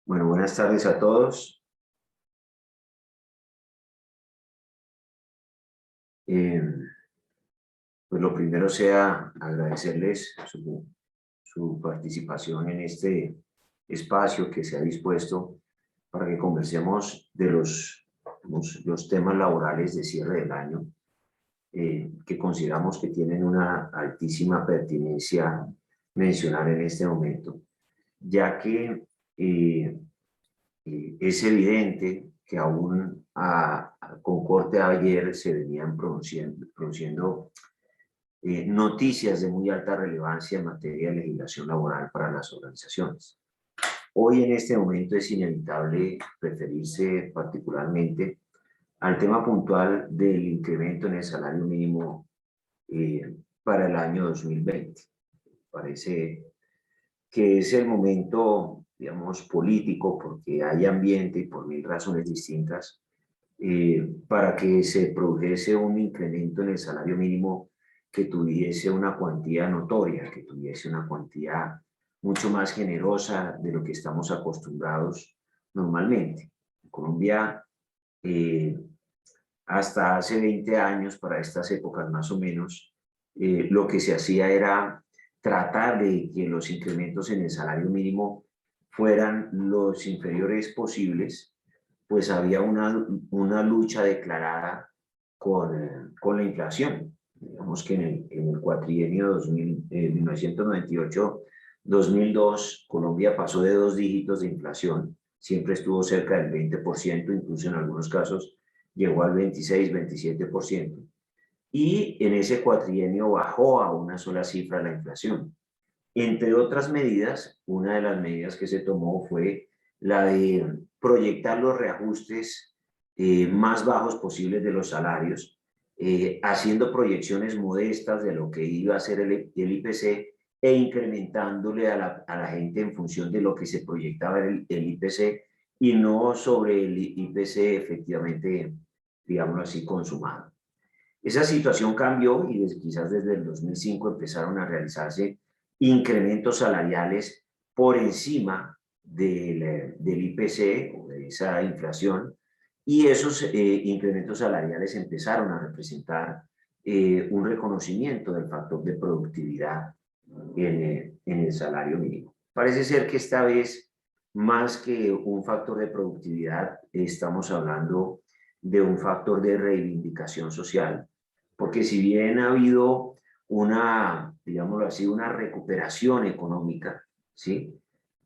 Bueno, buenas tardes a todos. Eh, pues lo primero sea agradecerles su participación en este espacio que se ha dispuesto para que conversemos de los temas laborales de cierre del año, que consideramos que tienen una altísima pertinencia mencionar en este momento, ya que es evidente que aún con corte ayer se venían produciendo noticias de muy alta relevancia en materia de legislación laboral para las organizaciones. Hoy en este momento es inevitable referirse particularmente al tema puntual del incremento en el salario mínimo para el año 2020. Parece que es el momento, digamos, político, porque hay ambiente y por mil razones distintas, para que se produjese un incremento en el salario mínimo que tuviese una cuantía notoria, que tuviese una cuantía mucho más generosa de lo que estamos acostumbrados normalmente. En Colombia, hasta hace 20 años, para estas épocas más o menos, lo que se hacía era tratar de que los incrementos en el salario mínimo fueran los inferiores posibles, pues había una lucha declarada con la inflación. Digamos que en el cuatrienio 1998-2002, Colombia pasó de 2 dígitos de inflación, siempre estuvo cerca del 20%, incluso en algunos casos llegó al 26-27%. Y en ese cuatrienio bajó a una sola cifra la inflación. Entre otras medidas, una de las medidas que se tomó fue la de proyectar los reajustes más bajos posibles de los salarios, haciendo proyecciones modestas de lo que iba a ser el IPC e incrementándole a la gente en función de lo que se proyectaba el IPC y no sobre el IPC efectivamente, digámoslo así, consumado. Esa situación cambió y quizás desde el 2005 empezaron a realizarse incrementos salariales por encima del IPC o de esa inflación, y esos incrementos salariales empezaron a representar un reconocimiento del factor de productividad en el salario mínimo. Parece ser que esta vez, más que un factor de productividad, estamos hablando de un factor de reivindicación social, porque si bien ha habido una, digámoslo así, una recuperación económica, ¿sí?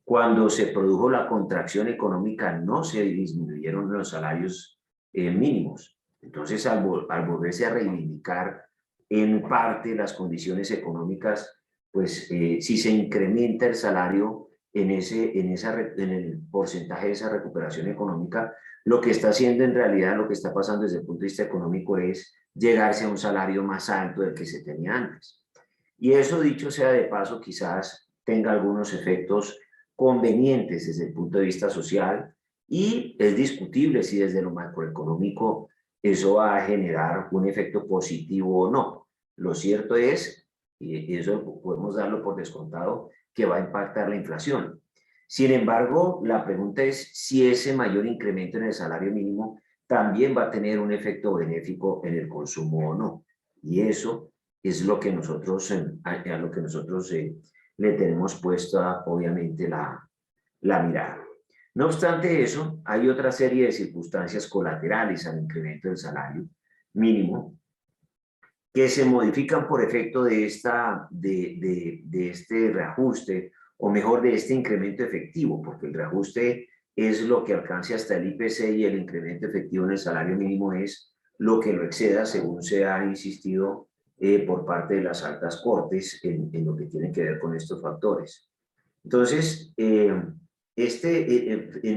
Cuando se produjo la contracción económica no se disminuyeron los salarios mínimos. Entonces, al volverse a reivindicar en parte las condiciones económicas, pues si se incrementa el salario en el porcentaje de esa recuperación económica, lo que está haciendo en realidad, lo que está pasando desde el punto de vista económico es llegarse a un salario más alto del que se tenía antes. Y eso, dicho sea de paso, quizás tenga algunos efectos convenientes desde el punto de vista social, y es discutible si desde lo macroeconómico eso va a generar un efecto positivo o no. Lo cierto es, y eso podemos darlo por descontado, que va a impactar la inflación. Sin embargo, la pregunta es si ese mayor incremento en el salario mínimo también va a tener un efecto benéfico en el consumo o no. Y eso es lo que nosotros, a lo que nosotros le tenemos puesta, obviamente, la mirada. No obstante eso, hay otra serie de circunstancias colaterales al incremento del salario mínimo que se modifican por efecto de este reajuste, o mejor, de este incremento efectivo, porque el reajuste es lo que alcance hasta el IPC y el incremento efectivo en el salario mínimo es lo que lo exceda, según se ha insistido por parte de las altas cortes en lo que tiene que ver con estos factores. Entonces, en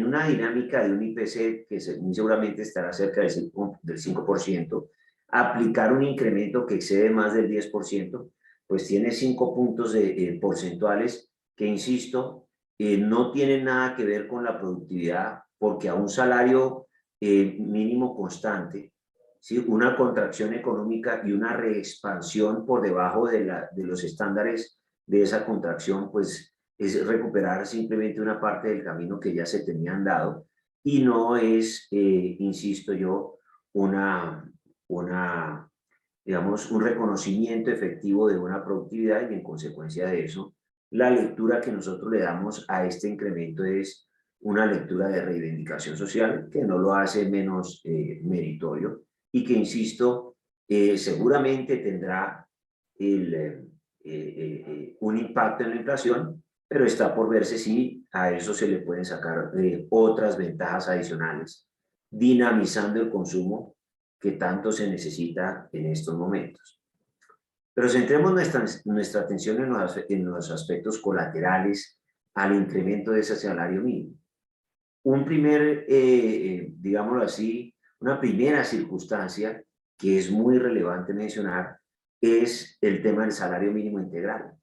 una dinámica de un IPC que muy seguramente estará cerca del 5%, aplicar un incremento que excede más del 10%, pues tiene 5 puntos porcentuales que, insisto, no tienen nada que ver con la productividad, porque a un salario mínimo constante, ¿sí? Una contracción económica y una reexpansión por debajo de los estándares de esa contracción, pues es recuperar simplemente una parte del camino que ya se tenían dado y no es, insisto yo, una, digamos, un reconocimiento efectivo de una productividad y en consecuencia de eso, la lectura que nosotros le damos a este incremento es una lectura de reivindicación social que no lo hace menos meritorio y que, insisto, seguramente tendrá un impacto en la inflación, pero está por verse si a eso se le pueden sacar otras ventajas adicionales, dinamizando el consumo que tanto se necesita en estos momentos. Pero centremos nuestra atención en los aspectos colaterales al incremento de ese salario mínimo. Un primer, digámoslo así, una primera circunstancia que es muy relevante mencionar es el tema del salario mínimo integral.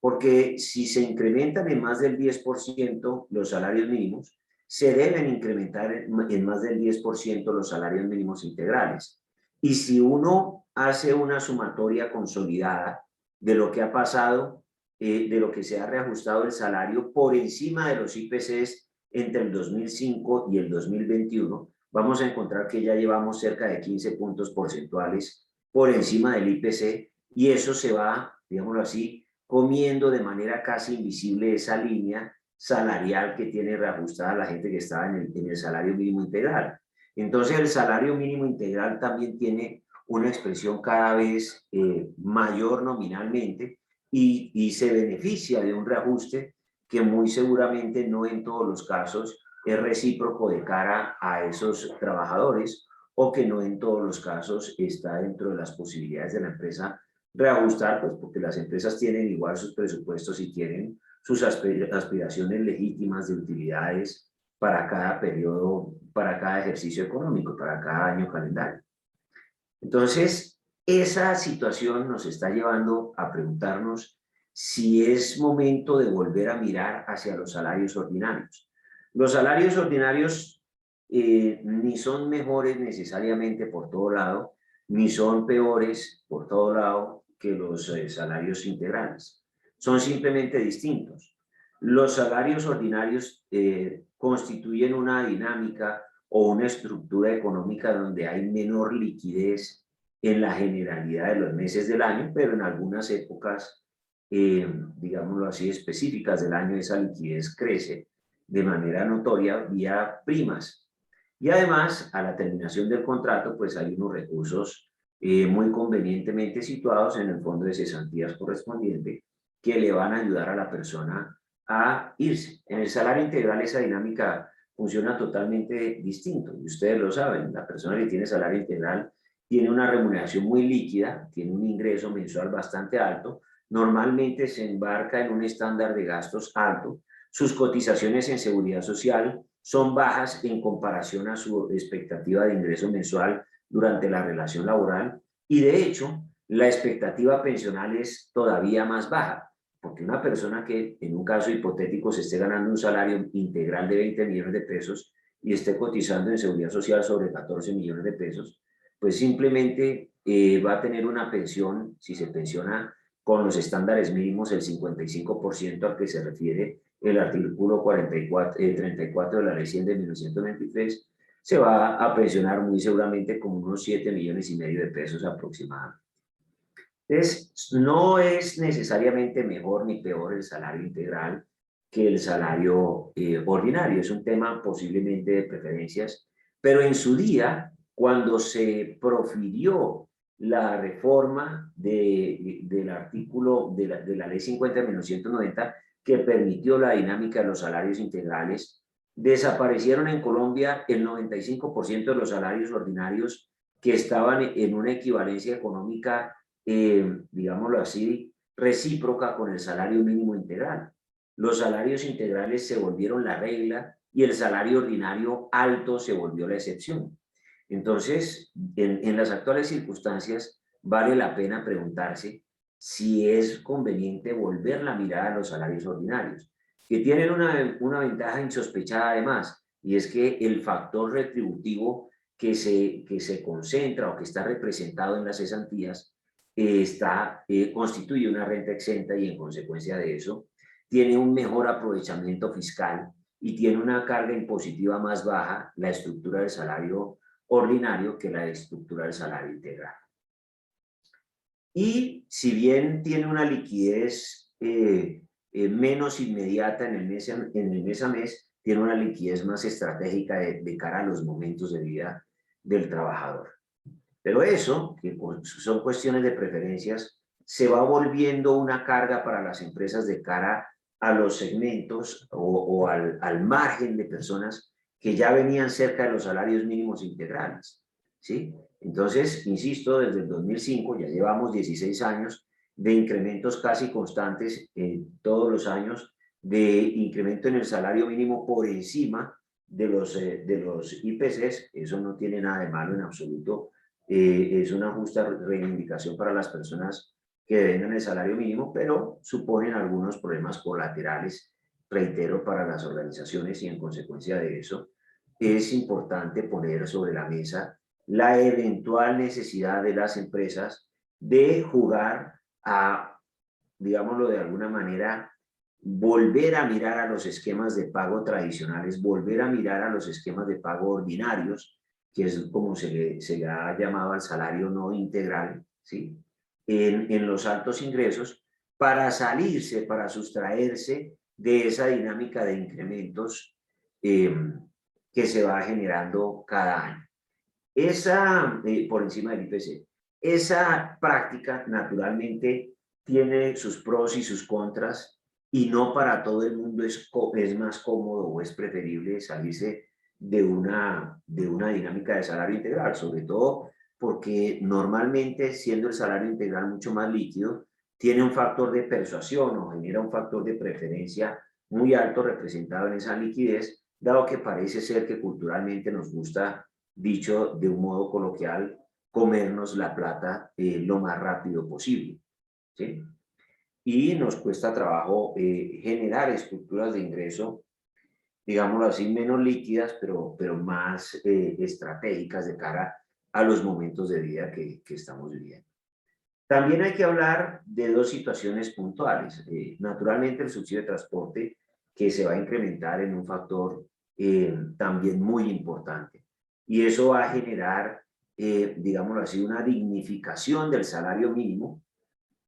Porque si se incrementan en más del 10% los salarios mínimos, se deben incrementar en más del 10% los salarios mínimos integrales. Y si uno hace una sumatoria consolidada de lo que ha pasado, de lo que se ha reajustado el salario por encima de los IPCs entre el 2005 y el 2021, vamos a encontrar que ya llevamos cerca de 15 puntos porcentuales por encima del IPC y eso se va, digámoslo así, comiendo de manera casi invisible esa línea salarial que tiene reajustada la gente que estaba en el salario mínimo integral. Entonces el salario mínimo integral también tiene una expresión cada vez mayor nominalmente y se beneficia de un reajuste que muy seguramente no en todos los casos es recíproco de cara a esos trabajadores o que no en todos los casos está dentro de las posibilidades de la empresa reajustar, pues porque las empresas tienen igual sus presupuestos y tienen sus aspiraciones legítimas de utilidades para cada periodo, para cada ejercicio económico, para cada año calendario. Entonces, esa situación nos está llevando a preguntarnos si es momento de volver a mirar hacia los salarios ordinarios. Los salarios ordinarios ni son mejores necesariamente por todo lado, ni son peores por todo lado que los salarios integrales. Son simplemente distintos. Los salarios ordinarios constituyen una dinámica o una estructura económica donde hay menor liquidez en la generalidad de los meses del año, pero en algunas épocas, digámoslo así, específicas del año, esa liquidez crece de manera notoria vía primas. Y además, a la terminación del contrato, pues hay unos recursos muy convenientemente situados en el fondo de cesantías correspondiente que le van a ayudar a la persona a irse. En el salario integral esa dinámica funciona totalmente distinto y ustedes lo saben, la persona que tiene salario integral tiene una remuneración muy líquida, tiene un ingreso mensual bastante alto, normalmente se embarca en un estándar de gastos alto, sus cotizaciones en seguridad social son bajas en comparación a su expectativa de ingreso mensual durante la relación laboral y de hecho la expectativa pensional es todavía más baja, porque una persona que en un caso hipotético se esté ganando un salario integral de 20 millones de pesos y esté cotizando en seguridad social sobre 14 millones de pesos, pues simplemente va a tener una pensión, si se pensiona con los estándares mínimos, el 55% al que se refiere el artículo 34 de la ley 100 de 1923, se va a pensionar muy seguramente con unos 7 millones y medio de pesos aproximadamente. Entonces, no es necesariamente mejor ni peor el salario integral que el salario ordinario. Es un tema posiblemente de preferencias, pero en su día, cuando se profirió la reforma del artículo de la ley 50 de 1990, que permitió la dinámica de los salarios integrales, desaparecieron en Colombia el 95% de los salarios ordinarios que estaban en una equivalencia económica digámoslo así, recíproca con el salario mínimo integral. Los salarios integrales se volvieron la regla y el salario ordinario alto se volvió la excepción. Entonces, en las actuales circunstancias, vale la pena preguntarse si es conveniente volver la mirada a los salarios ordinarios, que tienen una ventaja insospechada además, y es que el factor retributivo que se concentra o que está representado en las cesantías constituye una renta exenta y en consecuencia de eso tiene un mejor aprovechamiento fiscal y tiene una carga impositiva más baja la estructura del salario ordinario que la estructura del salario integral. Y si bien tiene una liquidez menos inmediata en el mes a mes, tiene una liquidez más estratégica de cara a los momentos de vida del trabajador. Pero eso, que son cuestiones de preferencias, se va volviendo una carga para las empresas de cara a los segmentos o al margen de personas que ya venían cerca de los salarios mínimos integrales, ¿sí? Entonces, insisto, desde el 2005 ya llevamos 16 años de incrementos casi constantes todos los años, de incremento en el salario mínimo por encima de los IPCs. Eso no tiene nada de malo en absoluto. Es una justa reivindicación para las personas que devengan el salario mínimo, pero suponen algunos problemas colaterales, reitero, para las organizaciones, y en consecuencia de eso es importante poner sobre la mesa la eventual necesidad de las empresas de jugar a, digámoslo de alguna manera, volver a mirar a los esquemas de pago tradicionales, volver a mirar a los esquemas de pago ordinarios, que es como se le ha llamado al salario no integral, ¿sí? En los altos ingresos, para salirse, para sustraerse de esa dinámica de incrementos que se va generando cada año. Esa, por encima del IPC. Esa práctica, naturalmente, tiene sus pros y sus contras, y no para todo el mundo es más cómodo o es preferible salirse de una dinámica de salario integral, sobre todo porque normalmente, siendo el salario integral mucho más líquido, tiene un factor de persuasión o genera un factor de preferencia muy alto representado en esa liquidez, dado que parece ser que culturalmente nos gusta, dicho de un modo coloquial, comernos la plata lo más rápido posible, ¿sí? Y nos cuesta trabajo generar estructuras de ingreso, digámoslo así, menos líquidas, pero más estratégicas de cara a los momentos de vida que estamos viviendo. También hay que hablar de dos situaciones puntuales. Naturalmente, el subsidio de transporte, que se va a incrementar en un factor también muy importante. Y eso va a generar, digámoslo así, una dignificación del salario mínimo.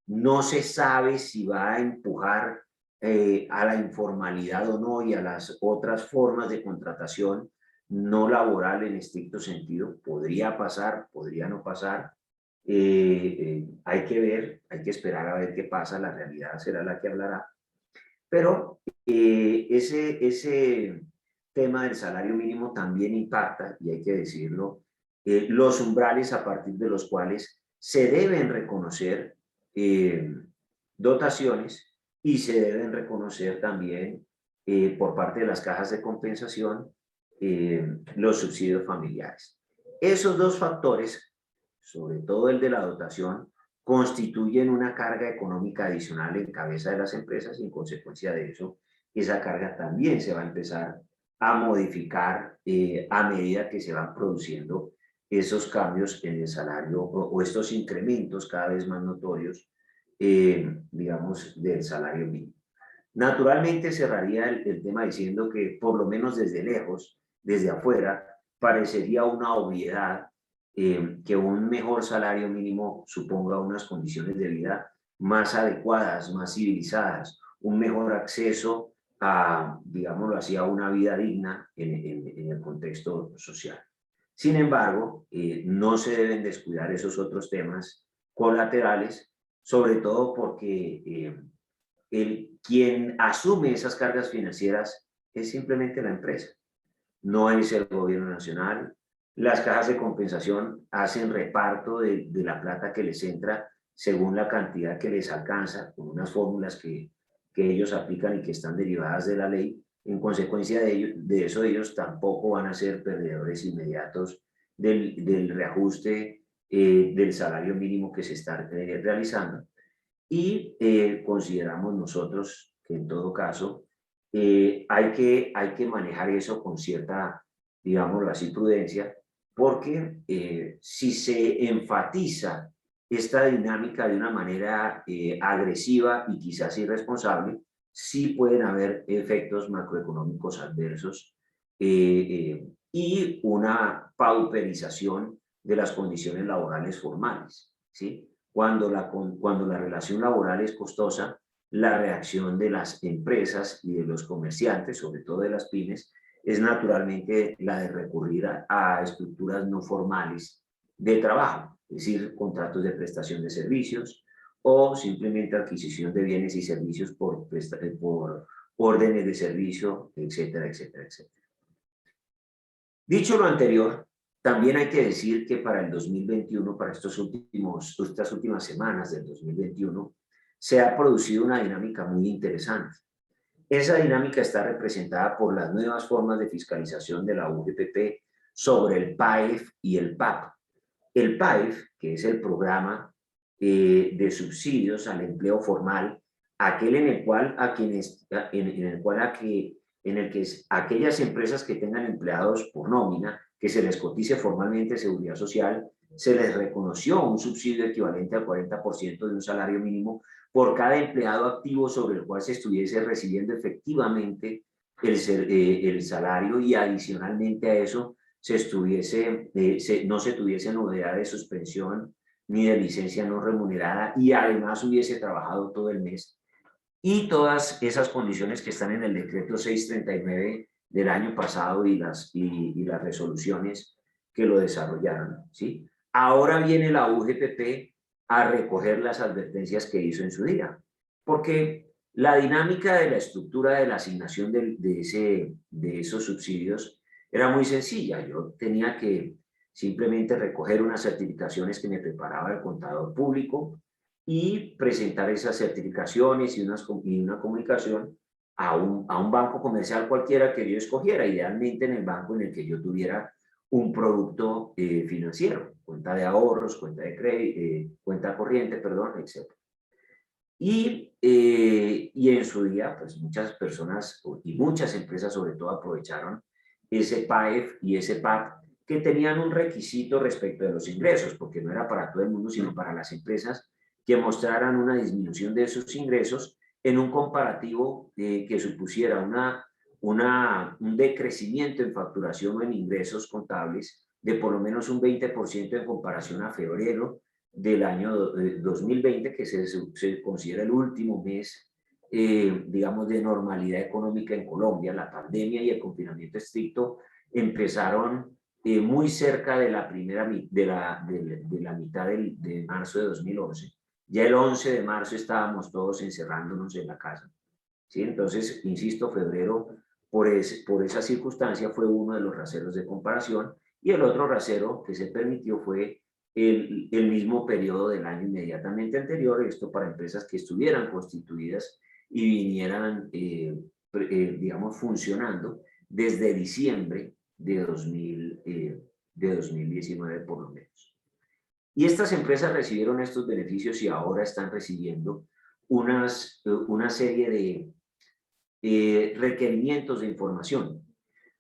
No se sabe si va a empujar a la informalidad o no, y a las otras formas de contratación no laboral en estricto sentido. Podría pasar, podría no pasar. Hay que ver, hay que esperar a ver qué pasa, la realidad será la que hablará. Pero ese tema del salario mínimo también impacta, y hay que decirlo, los umbrales a partir de los cuales se deben reconocer dotaciones, y se deben reconocer también por parte de las cajas de compensación los subsidios familiares. Esos dos factores, sobre todo el de la dotación, constituyen una carga económica adicional en cabeza de las empresas, y en consecuencia de eso, esa carga también se va a empezar a modificar a medida que se van produciendo esos cambios en el salario o estos incrementos cada vez más notorios, digamos, del salario mínimo. Naturalmente cerraría el tema diciendo que, por lo menos desde lejos, desde afuera, parecería una obviedad que un mejor salario mínimo suponga unas condiciones de vida más adecuadas, más civilizadas, un mejor acceso a, digámoslo así, a una vida digna en el contexto social. Sin embargo, no se deben descuidar esos otros temas colaterales, sobre todo porque quien asume esas cargas financieras es simplemente la empresa, no es el gobierno nacional. Las cajas de compensación hacen reparto de la plata que les entra según la cantidad que les alcanza, con unas fórmulas que ellos aplican y que están derivadas de la ley. En consecuencia de eso, ellos tampoco van a ser perdedores inmediatos del reajuste del salario mínimo que se está realizando. Y consideramos nosotros que, en todo caso, hay que manejar eso con cierta, digámoslo así, prudencia, porque si se enfatiza esta dinámica de una manera agresiva y quizás irresponsable, sí pueden haber efectos macroeconómicos adversos y una pauperización de las condiciones laborales formales, ¿sí? Cuando la relación laboral es costosa, la reacción de las empresas y de los comerciantes, sobre todo de las pymes, es naturalmente la de recurrir a estructuras no formales de trabajo, es decir, contratos de prestación de servicios o simplemente adquisición de bienes y servicios por órdenes de servicio, etcétera, etcétera, etcétera. Dicho lo anterior, también hay que decir que para el 2021, para estas últimas semanas del 2021, se ha producido una dinámica muy interesante. Esa dinámica está representada por las nuevas formas de fiscalización de la UGPP sobre el PAEF y el PAP. El PAEF, que es el programa de subsidios al empleo formal, aquel en el cual aquellas empresas que tengan empleados por nómina, que se les cotice formalmente seguridad social, se les reconoció un subsidio equivalente al 40% de un salario mínimo por cada empleado activo sobre el cual se estuviese recibiendo efectivamente el salario, y adicionalmente a eso no se tuviese novedad de suspensión ni de licencia no remunerada, y además hubiese trabajado todo el mes. Y todas esas condiciones que están en el decreto 639 del año pasado y las resoluciones que lo desarrollaron, ¿sí? Ahora viene la UGPP a recoger las advertencias que hizo en su día, porque la dinámica de la estructura de la asignación de esos subsidios era muy sencilla. Yo tenía que simplemente recoger unas certificaciones que me preparaba el contador público y presentar esas certificaciones y una comunicación a un banco comercial cualquiera que yo escogiera, idealmente en el banco en el que yo tuviera un producto financiero, cuenta de ahorros, cuenta de crédito, cuenta corriente, perdón, etc. Y en su día, pues muchas personas y muchas empresas sobre todo aprovecharon ese PAEF y ese PAP, que tenían un requisito respecto de los ingresos, porque no era para todo el mundo, sino para las empresas que mostraran una disminución de sus ingresos en un comparativo que supusiera un decrecimiento en facturación o en ingresos contables de por lo menos un 20% en comparación a febrero del año 2020, que se considera el último mes, digamos, de normalidad económica en Colombia. La pandemia y el confinamiento estricto empezaron muy cerca de la mitad de marzo de 2011. Ya el 11 de marzo estábamos todos encerrándonos en la casa, ¿sí? Entonces, insisto, febrero, por esa circunstancia, fue uno de los raseros de comparación, y el otro rasero que se permitió fue el mismo periodo del año inmediatamente anterior, esto para empresas que estuvieran constituidas y vinieran, digamos, funcionando desde diciembre de 2019 por lo menos. Y estas empresas recibieron estos beneficios y ahora están recibiendo una serie de requerimientos de información.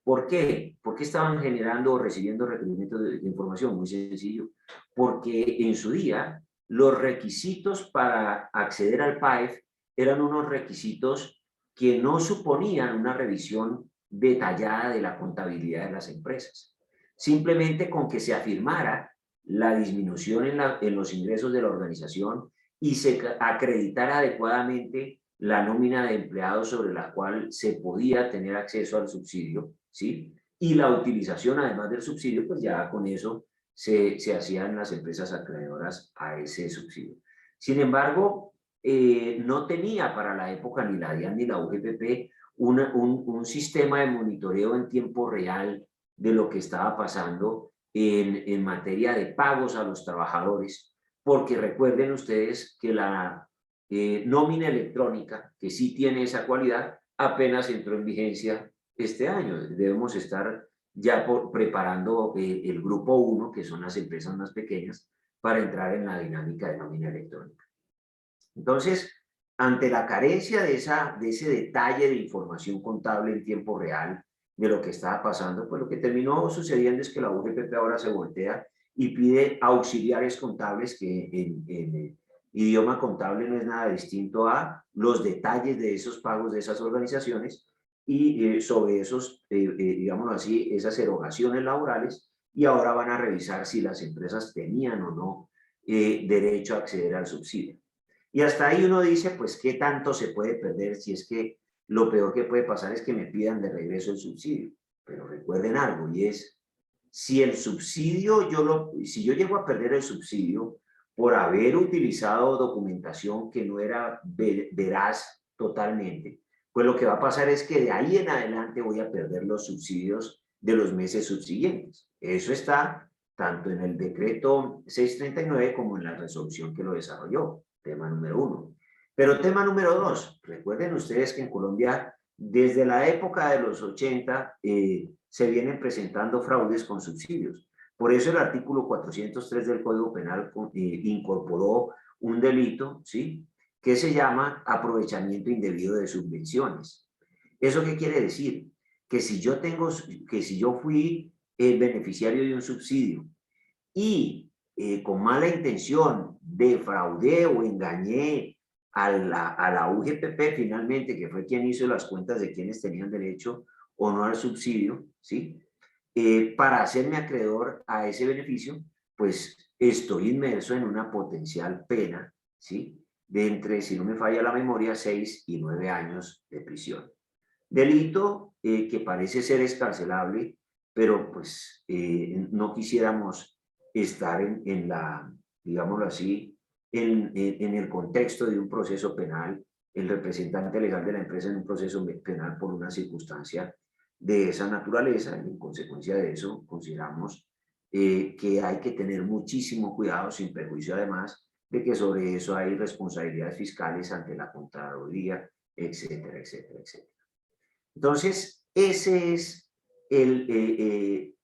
¿Por qué? ¿Por qué estaban generando o recibiendo requerimientos de información? Muy sencillo. Porque en su día los requisitos para acceder al PAEF eran unos requisitos que no suponían una revisión detallada de la contabilidad de las empresas. Simplemente con que se afirmara la disminución en los ingresos de la organización y se acreditara adecuadamente la nómina de empleados sobre la cual se podía tener acceso al subsidio, ¿sí? Y la utilización, además del subsidio, pues ya con eso se hacían las empresas acreedoras a ese subsidio. Sin embargo, no tenía para la época ni la DIAN ni la UGPP un sistema de monitoreo en tiempo real de lo que estaba pasando en materia de pagos a los trabajadores, porque recuerden ustedes que la nómina electrónica, que sí tiene esa cualidad, apenas entró en vigencia este año. Debemos estar ya preparando el grupo 1, que son las empresas más pequeñas, para entrar en la dinámica de nómina electrónica. Entonces, ante la carencia de ese detalle de información contable en tiempo real de lo que estaba pasando, pues lo que terminó sucediendo es que la UGPP ahora se voltea y pide auxiliares contables que Idioma contable no es nada distinto a los detalles de esos pagos de esas organizaciones y sobre esos, digámoslo así, esas erogaciones laborales, y ahora van a revisar si las empresas tenían o no derecho a acceder al subsidio. Y hasta ahí uno dice, pues, ¿qué tanto se puede perder si es que lo peor que puede pasar es que me pidan de regreso el subsidio? Pero recuerden algo, y es, si el subsidio, si yo llego a perder el subsidio por haber utilizado documentación que no era veraz totalmente, pues lo que va a pasar es que de ahí en adelante voy a perder los subsidios de los meses subsiguientes. Eso está tanto en el decreto 639 como en la resolución que lo desarrolló, tema número 1. Pero tema número 2, recuerden ustedes que en Colombia, desde la época de los 80, se vienen presentando fraudes con subsidios. Por eso el artículo 403 del Código Penal incorporó un delito, ¿sí?, que se llama aprovechamiento indebido de subvenciones. ¿Eso qué quiere decir? Que si yo fui beneficiario de un subsidio y con mala intención defraudé o engañé a la UGPP finalmente, que fue quien hizo las cuentas de quienes tenían derecho o no al subsidio, ¿sí?, para hacerme acreedor a ese beneficio, pues estoy inmerso en una potencial pena, ¿sí?, de entre, si no me falla la memoria, 6 y 9 años de prisión. Delito que parece ser escarcelable, pero pues no quisiéramos estar digámoslo así, en el contexto de un proceso penal, el representante legal de la empresa en un proceso penal por una circunstancia de esa naturaleza, y en consecuencia de eso consideramos que hay que tener muchísimo cuidado, sin perjuicio además de que sobre eso hay responsabilidades fiscales ante la Contraloría, etcétera, etcétera, etcétera. Entonces, ese es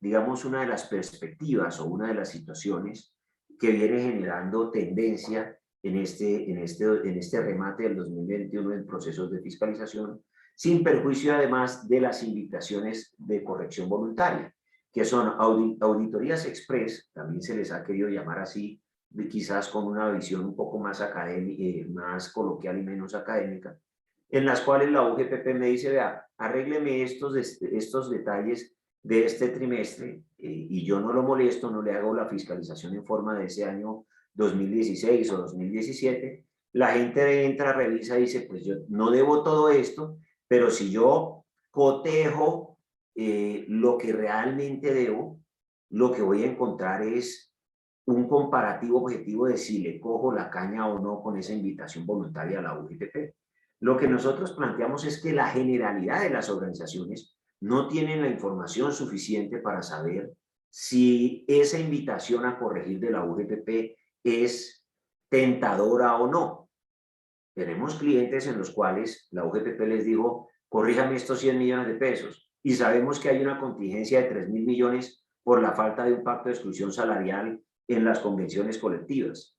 digamos, una de las perspectivas o una de las situaciones que viene generando tendencia en este remate del 2021 en procesos de fiscalización, sin perjuicio además de las invitaciones de corrección voluntaria, que son auditorías express, también se les ha querido llamar así, quizás con una visión un poco más académica, más coloquial y menos académica, en las cuales la UGPP me dice, vea, arrégleme estos detalles de este trimestre y yo no lo molesto, no le hago la fiscalización en forma de ese año 2016 o 2017, la gente entra, revisa y dice, pues yo no debo todo esto, pero si yo cotejo lo que realmente debo, lo que voy a encontrar es un comparativo objetivo de si le cojo la caña o no con esa invitación voluntaria a la UGPP. Lo que nosotros planteamos es que la generalidad de las organizaciones no tienen la información suficiente para saber si esa invitación a corregir de la UGPP es tentadora o no. Tenemos clientes en los cuales la UGPP les dijo, corríjame estos 100 millones de pesos, y sabemos que hay una contingencia de 3.000 millones por la falta de un pacto de exclusión salarial en las convenciones colectivas.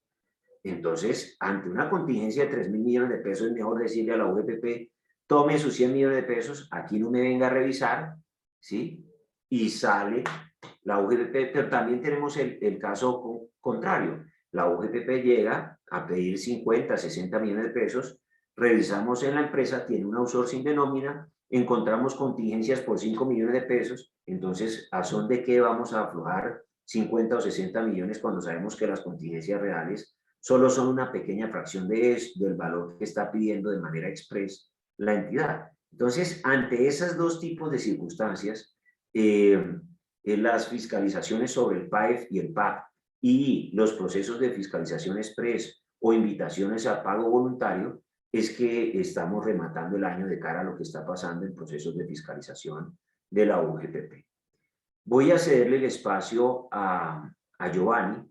Entonces, ante una contingencia de 3.000 millones de pesos, es mejor decirle a la UGPP, tome sus 100 millones de pesos, aquí no me venga a revisar, ¿sí? Y sale la UGPP, pero también tenemos el caso contrario. La UGPP llega a pedir 50, 60 millones de pesos, revisamos en la empresa, tiene un outsourcing de nómina, encontramos contingencias por 5 millones de pesos, entonces, ¿a son de qué vamos a aflojar 50 o 60 millones cuando sabemos que las contingencias reales solo son una pequeña fracción del valor que está pidiendo de manera express la entidad? Entonces, ante esos dos tipos de circunstancias, las fiscalizaciones sobre el PAEF y el PAC y los procesos de fiscalización express o invitaciones a pago voluntario, es que estamos rematando el año de cara a lo que está pasando en procesos de fiscalización de la UGPP. Voy a cederle el espacio a Giovanni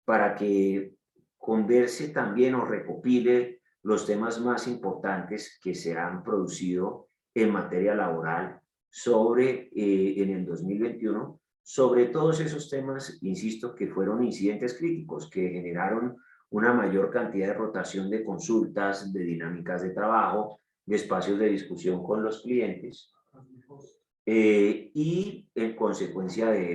para que converse también o recopile los temas más importantes que se han producido en materia laboral en el 2021, sobre todos esos temas, insisto, que fueron incidentes críticos, que generaron una mayor cantidad de rotación de consultas, de dinámicas de trabajo, de espacios de discusión con los clientes. Y en consecuencia de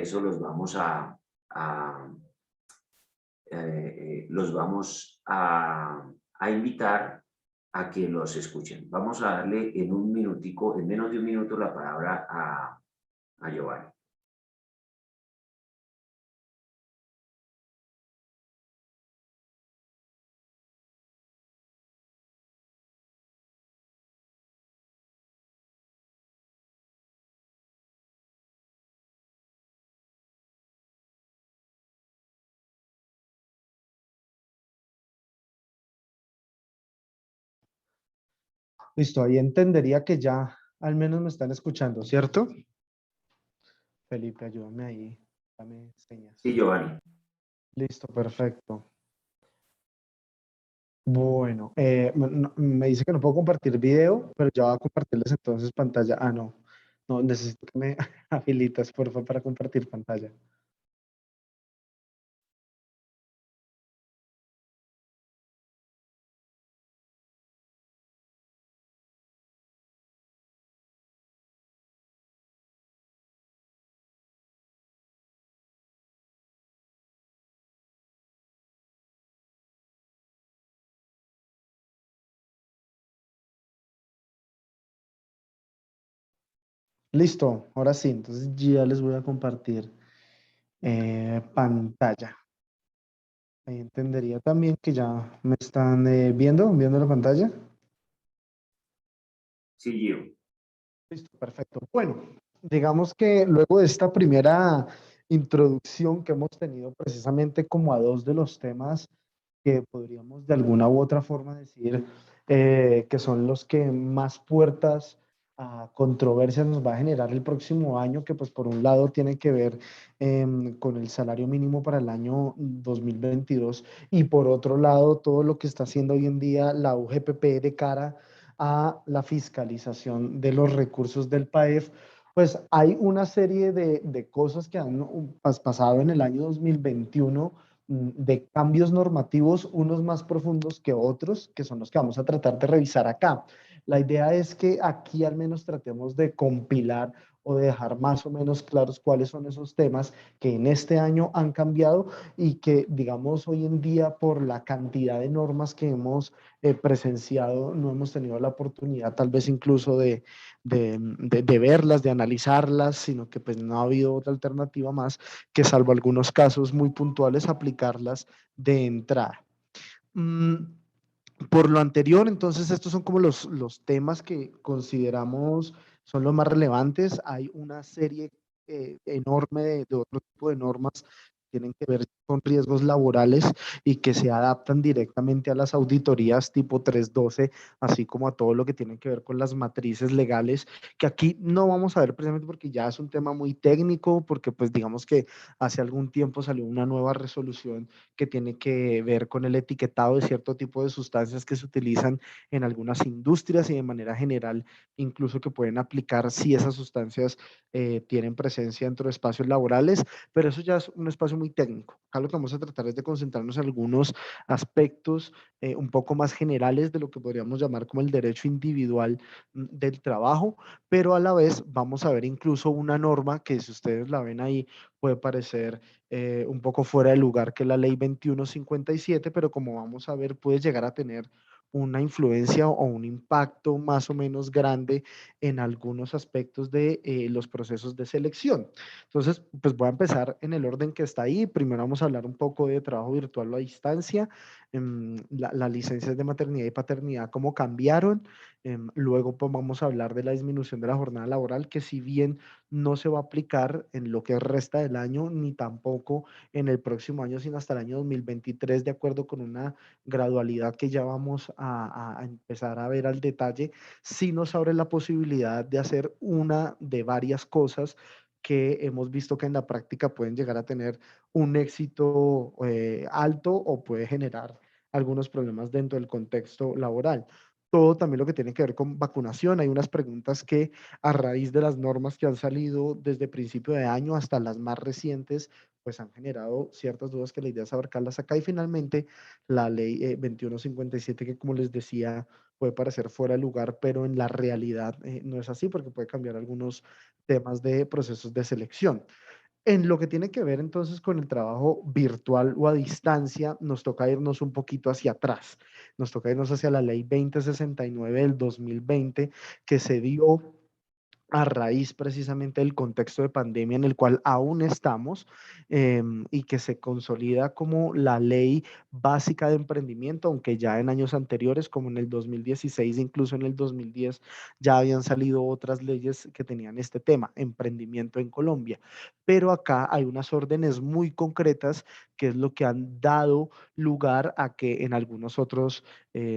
eso, los vamos a los vamos a invitar a que los escuchen. Vamos a darle en un minutico, en menos de un minuto, la palabra a Giovanni. Listo, ahí entendería que ya al menos me están escuchando, ¿cierto? Felipe, ayúdame ahí, dame señas. Sí, Giovanni. Listo, perfecto. Bueno, me dice que no puedo compartir video, pero ya voy a compartirles entonces pantalla. Ah, no, no, necesito que me habilitas, por favor, para compartir pantalla. Listo, ahora sí, entonces ya les voy a compartir pantalla. Ahí entendería también que ya me están viendo la pantalla. Sí, Gio. Listo, perfecto. Bueno, digamos que luego de esta primera introducción que hemos tenido precisamente como a dos de los temas que podríamos de alguna u otra forma decir que son los que más puertas a controversias nos va a generar el próximo año, que pues por un lado tiene que ver con el salario mínimo para el año 2022 y por otro lado todo lo que está haciendo hoy en día la UGPP de cara a la fiscalización de los recursos del PAEF. Pues hay una serie de cosas que han pasado en el año 2021 de cambios normativos, unos más profundos que otros, que son los que vamos a tratar de revisar acá. La idea es que aquí al menos tratemos de compilar o de dejar más o menos claros cuáles son esos temas que en este año han cambiado y que, digamos, hoy en día por la cantidad de normas que hemos presenciado, no hemos tenido la oportunidad tal vez incluso de verlas, de analizarlas, sino que pues no ha habido otra alternativa más que salvo algunos casos muy puntuales, aplicarlas de entrada. Por lo anterior, entonces, estos son como los temas que consideramos son los más relevantes. Hay una serie enorme de otro tipo de normas que tienen que ver con riesgos laborales y que se adaptan directamente a las auditorías tipo 312, así como a todo lo que tiene que ver con las matrices legales, que aquí no vamos a ver precisamente porque ya es un tema muy técnico, porque pues digamos que hace algún tiempo salió una nueva resolución que tiene que ver con el etiquetado de cierto tipo de sustancias que se utilizan en algunas industrias y de manera general, incluso que pueden aplicar si esas sustancias tienen presencia dentro de espacios laborales, pero eso ya es un espacio muy técnico. Acá lo que vamos a tratar es de concentrarnos en algunos aspectos un poco más generales de lo que podríamos llamar como el derecho individual del trabajo, pero a la vez vamos a ver incluso una norma que si ustedes la ven ahí puede parecer un poco fuera de lugar que la ley 2157, pero como vamos a ver, puede llegar a tener una influencia o un impacto más o menos grande en algunos aspectos de los procesos de selección. Entonces, pues voy a empezar en el orden que está ahí. Primero vamos a hablar un poco de trabajo virtual a distancia, las licencias de maternidad y paternidad, cómo cambiaron. Luego pues, vamos a hablar de la disminución de la jornada laboral, que si bien no se va a aplicar en lo que resta del año, ni tampoco en el próximo año, sino hasta el año 2023, de acuerdo con una gradualidad que ya vamos a empezar a ver al detalle, sí nos abre la posibilidad de hacer una de varias cosas que hemos visto que en la práctica pueden llegar a tener un éxito alto o puede generar algunos problemas dentro del contexto laboral. Todo también lo que tiene que ver con vacunación. Hay unas preguntas que a raíz de las normas que han salido desde principio de año hasta las más recientes, pues han generado ciertas dudas que la idea es abarcarlas acá. Y finalmente, la ley 2157, que como les decía, puede parecer fuera de lugar, pero en la realidad no es así porque puede cambiar algunos temas de procesos de selección. En lo que tiene que ver entonces con el trabajo virtual o a distancia, nos toca irnos un poquito hacia atrás. Nos toca irnos hacia la ley 2069 del 2020 que se dio a raíz precisamente del contexto de pandemia en el cual aún estamos, y que se consolida como la ley básica de emprendimiento, aunque ya en años anteriores, como en el 2016, incluso en el 2010, ya habían salido otras leyes que tenían este tema, emprendimiento en Colombia. Pero acá hay unas órdenes muy concretas que es lo que han dado lugar a que en algunos otros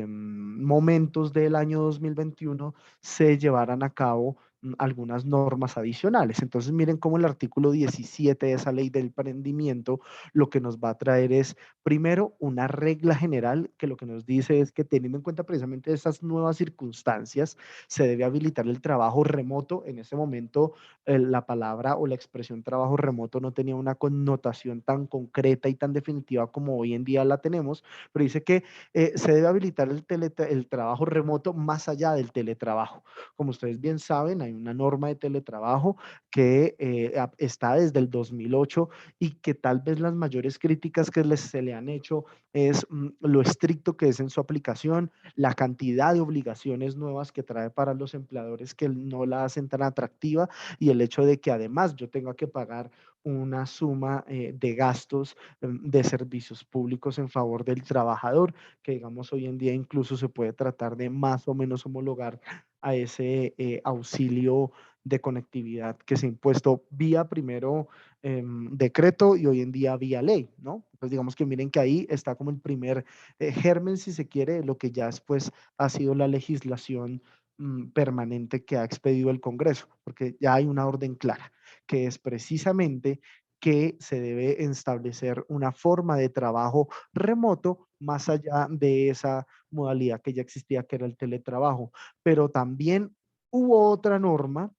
momentos del año 2021 se llevaran a cabo algunas normas adicionales. Entonces, miren cómo el artículo 17 de esa ley del emprendimiento lo que nos va a traer es, primero, una regla general que lo que nos dice es que teniendo en cuenta precisamente esas nuevas circunstancias, se debe habilitar el trabajo remoto. En ese momento, la palabra o la expresión trabajo remoto no tenía una connotación tan concreta y tan definitiva como hoy en día la tenemos, pero dice que se debe habilitar el trabajo remoto más allá del teletrabajo. Como ustedes bien saben, hay una norma de teletrabajo que está desde el 2008 y que tal vez las mayores críticas que se le han hecho es lo estricto que es en su aplicación, la cantidad de obligaciones nuevas que trae para los empleadores que no la hacen tan atractiva y el hecho de que además yo tenga que pagar una suma de gastos de servicios públicos en favor del trabajador, que digamos hoy en día incluso se puede tratar de más o menos homologar a ese auxilio de conectividad que se ha impuesto vía primero decreto y hoy en día vía ley, ¿no? Pues digamos que miren que ahí está como el primer germen, si se quiere, de lo que ya después ha sido la legislación permanente que ha expedido el Congreso, porque ya hay una orden clara, que es precisamente que se debe establecer una forma de trabajo remoto más allá de esa modalidad que ya existía, que era el teletrabajo. Pero también hubo otra norma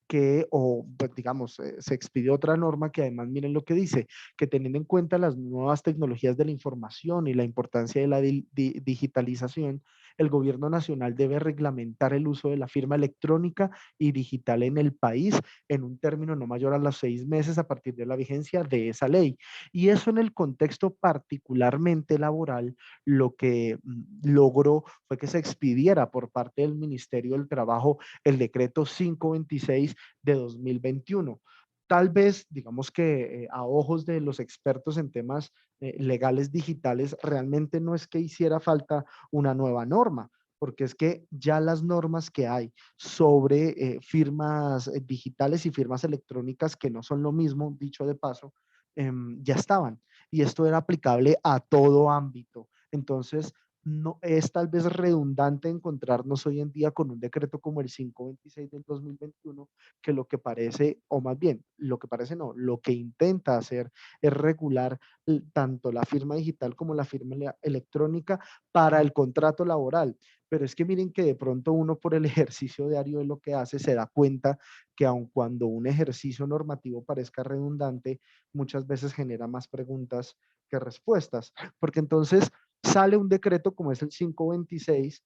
que, o pues, digamos, se expidió otra norma que además miren lo que dice, que teniendo en cuenta las nuevas tecnologías de la información y la importancia de la digitalización, el gobierno nacional debe reglamentar el uso de la firma electrónica y digital en el país en un término no mayor a los 6 meses a partir de la vigencia de esa ley. Y eso en el contexto particularmente laboral, lo que logró fue que se expidiera por parte del Ministerio del Trabajo el decreto 526 de 2021. Tal vez, digamos que a ojos de los expertos en temas legales digitales, realmente no es que hiciera falta una nueva norma, porque es que ya las normas que hay sobre firmas digitales y firmas electrónicas, que no son lo mismo, dicho de paso, ya estaban. Y esto era aplicable a todo ámbito. Entonces, no es tal vez redundante encontrarnos hoy en día con un decreto como el 526 del 2021 que lo que parece, o más bien, lo que parece no, lo que intenta hacer es regular tanto la firma digital como la firma electrónica para el contrato laboral. Pero es que miren que de pronto uno por el ejercicio diario de lo que hace se da cuenta que aun cuando un ejercicio normativo parezca redundante, muchas veces genera más preguntas que respuestas. Porque entonces sale un decreto como es el 526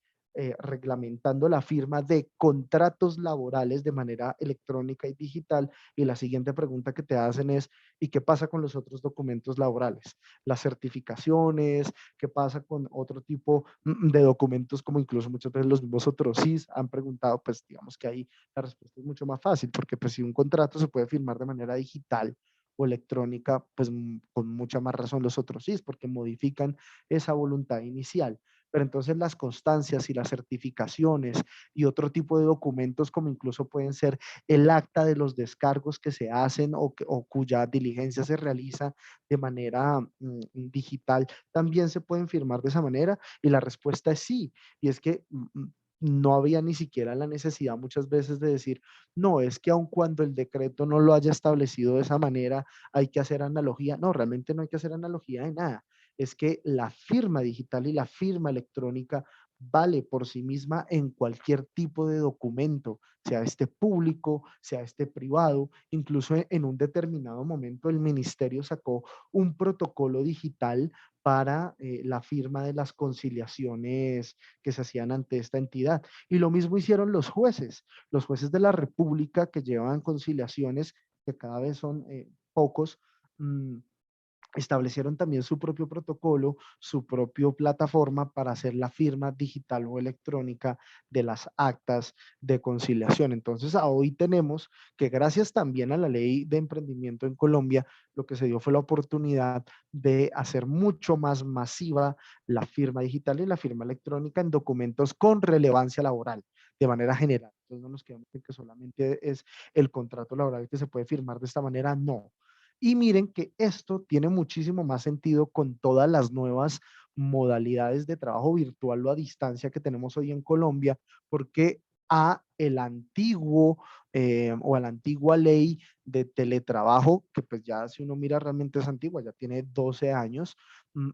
reglamentando la firma de contratos laborales de manera electrónica y digital. Y la siguiente pregunta que te hacen es, ¿y qué pasa con los otros documentos laborales? Las certificaciones, ¿qué pasa con otro tipo de documentos como incluso muchas veces los mismos otros SIS han preguntado? Pues digamos que ahí la respuesta es mucho más fácil, porque pues si un contrato se puede firmar de manera digital o electrónica, pues con mucha más razón los otros SIS, porque modifican esa voluntad inicial. Pero entonces las constancias y las certificaciones y otro tipo de documentos como incluso pueden ser el acta de los descargos que se hacen o cuya diligencia se realiza de manera digital, también se pueden firmar de esa manera y la respuesta es sí. Y es que no había ni siquiera la necesidad muchas veces de decir, no, es que aun cuando el decreto no lo haya establecido de esa manera, hay que hacer analogía. No, realmente no hay que hacer analogía de nada. Es que la firma digital y la firma electrónica vale por sí misma en cualquier tipo de documento, sea este público, sea este privado. Incluso en un determinado momento el ministerio sacó un protocolo digital para la firma de las conciliaciones que se hacían ante esta entidad. Y lo mismo hicieron los jueces de la República que llevan conciliaciones que cada vez son pocos, mm, establecieron también su propio protocolo, su propia plataforma para hacer la firma digital o electrónica de las actas de conciliación. Entonces, hoy tenemos que gracias también a la ley de emprendimiento en Colombia, lo que se dio fue la oportunidad de hacer mucho más masiva la firma digital y la firma electrónica en documentos con relevancia laboral de manera general. Entonces, no nos quedamos en que solamente es el contrato laboral que se puede firmar de esta manera, no. Y miren que esto tiene muchísimo más sentido con todas las nuevas modalidades de trabajo virtual o a distancia que tenemos hoy en Colombia, porque a el antiguo o a la antigua ley de teletrabajo, que pues ya si uno mira realmente es antigua, ya tiene 12 años,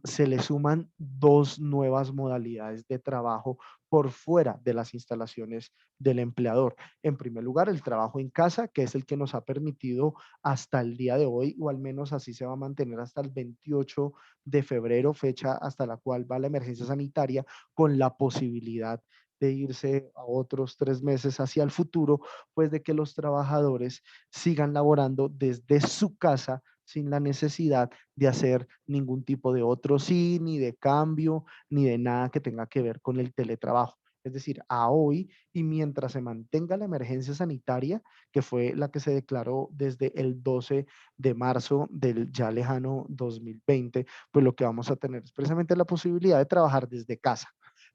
se le suman dos nuevas modalidades de trabajo por fuera de las instalaciones del empleador. En primer lugar, el trabajo en casa, que es el que nos ha permitido hasta el día de hoy, o al menos así se va a mantener hasta el 28 de febrero, fecha hasta la cual va la emergencia sanitaria, con la posibilidad de irse a otros 3 meses hacia el futuro, pues de que los trabajadores sigan laborando desde su casa sin la necesidad de hacer ningún tipo de otro sí, ni de cambio, ni de nada que tenga que ver con el teletrabajo. Es decir, a hoy y mientras se mantenga la emergencia sanitaria, que fue la que se declaró desde el 12 de marzo del ya lejano 2020, pues lo que vamos a tener es precisamente la posibilidad de trabajar desde casa.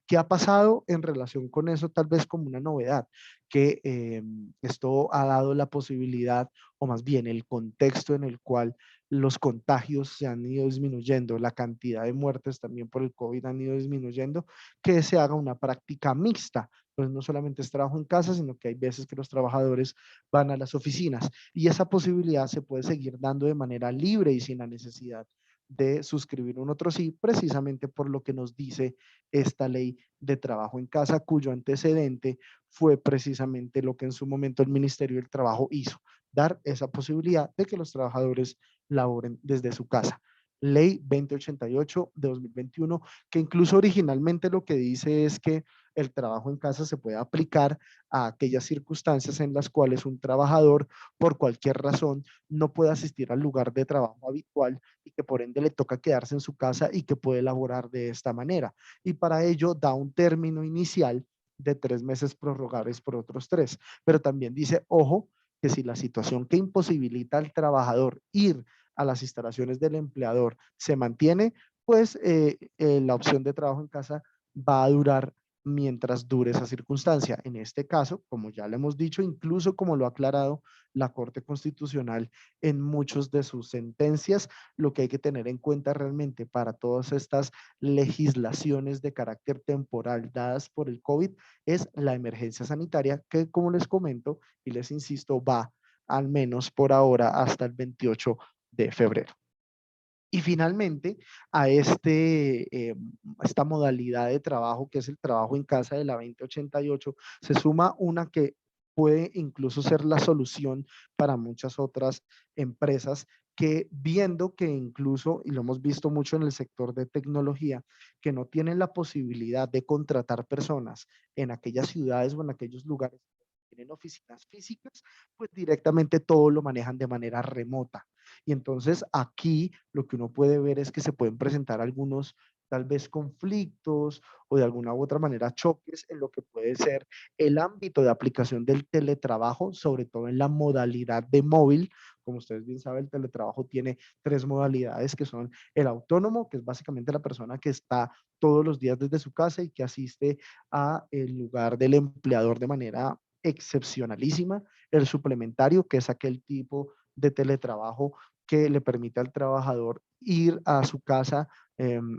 ¿Qué ha pasado en relación con eso? Tal vez como una novedad, que esto ha dado la posibilidad, o más bien el contexto en el cual los contagios se han ido disminuyendo, la cantidad de muertes también por el COVID han ido disminuyendo, que se haga una práctica mixta. Pues no solamente es trabajo en casa, sino que hay veces que los trabajadores van a las oficinas y esa posibilidad se puede seguir dando de manera libre y sin la necesidad de suscribir un otro sí, precisamente por lo que nos dice esta ley de trabajo en casa, cuyo antecedente fue precisamente lo que en su momento el Ministerio del Trabajo hizo, dar esa posibilidad de que los trabajadores laboren desde su casa. Ley 2088 de 2021, que incluso originalmente lo que dice es que el trabajo en casa se puede aplicar a aquellas circunstancias en las cuales un trabajador, por cualquier razón, no puede asistir al lugar de trabajo habitual y que por ende le toca quedarse en su casa y que puede laborar de esta manera. Y para ello da un término inicial de 3 meses prorrogables por otros 3. Pero también dice, ojo, que si la situación que imposibilita al trabajador ir a las instalaciones del empleador se mantiene, pues la opción de trabajo en casa va a durar mientras dure esa circunstancia. En este caso, como ya le hemos dicho, incluso como lo ha aclarado la Corte Constitucional en muchas de sus sentencias, lo que hay que tener en cuenta realmente para todas estas legislaciones de carácter temporal dadas por el COVID es la emergencia sanitaria que, como les comento y les insisto, va al menos por ahora hasta el 28 de febrero. Y finalmente, a esta modalidad de trabajo, que es el trabajo en casa de la 2088, se suma una que puede incluso ser la solución para muchas otras empresas que viendo que incluso, y lo hemos visto mucho en el sector de tecnología, que no tienen la posibilidad de contratar personas en aquellas ciudades o en aquellos lugares que tienen oficinas físicas, pues directamente todo lo manejan de manera remota. Y entonces aquí lo que uno puede ver es que se pueden presentar algunos tal vez conflictos o de alguna u otra manera choques en lo que puede ser el ámbito de aplicación del teletrabajo, sobre todo en la modalidad de móvil. Como ustedes bien saben, el teletrabajo tiene 3 modalidades que son el autónomo, que es básicamente la persona que está todos los días desde su casa y que asiste a el lugar del empleador de manera excepcionalísima. El suplementario, que es aquel tipo de teletrabajo que le permite al trabajador ir a su casa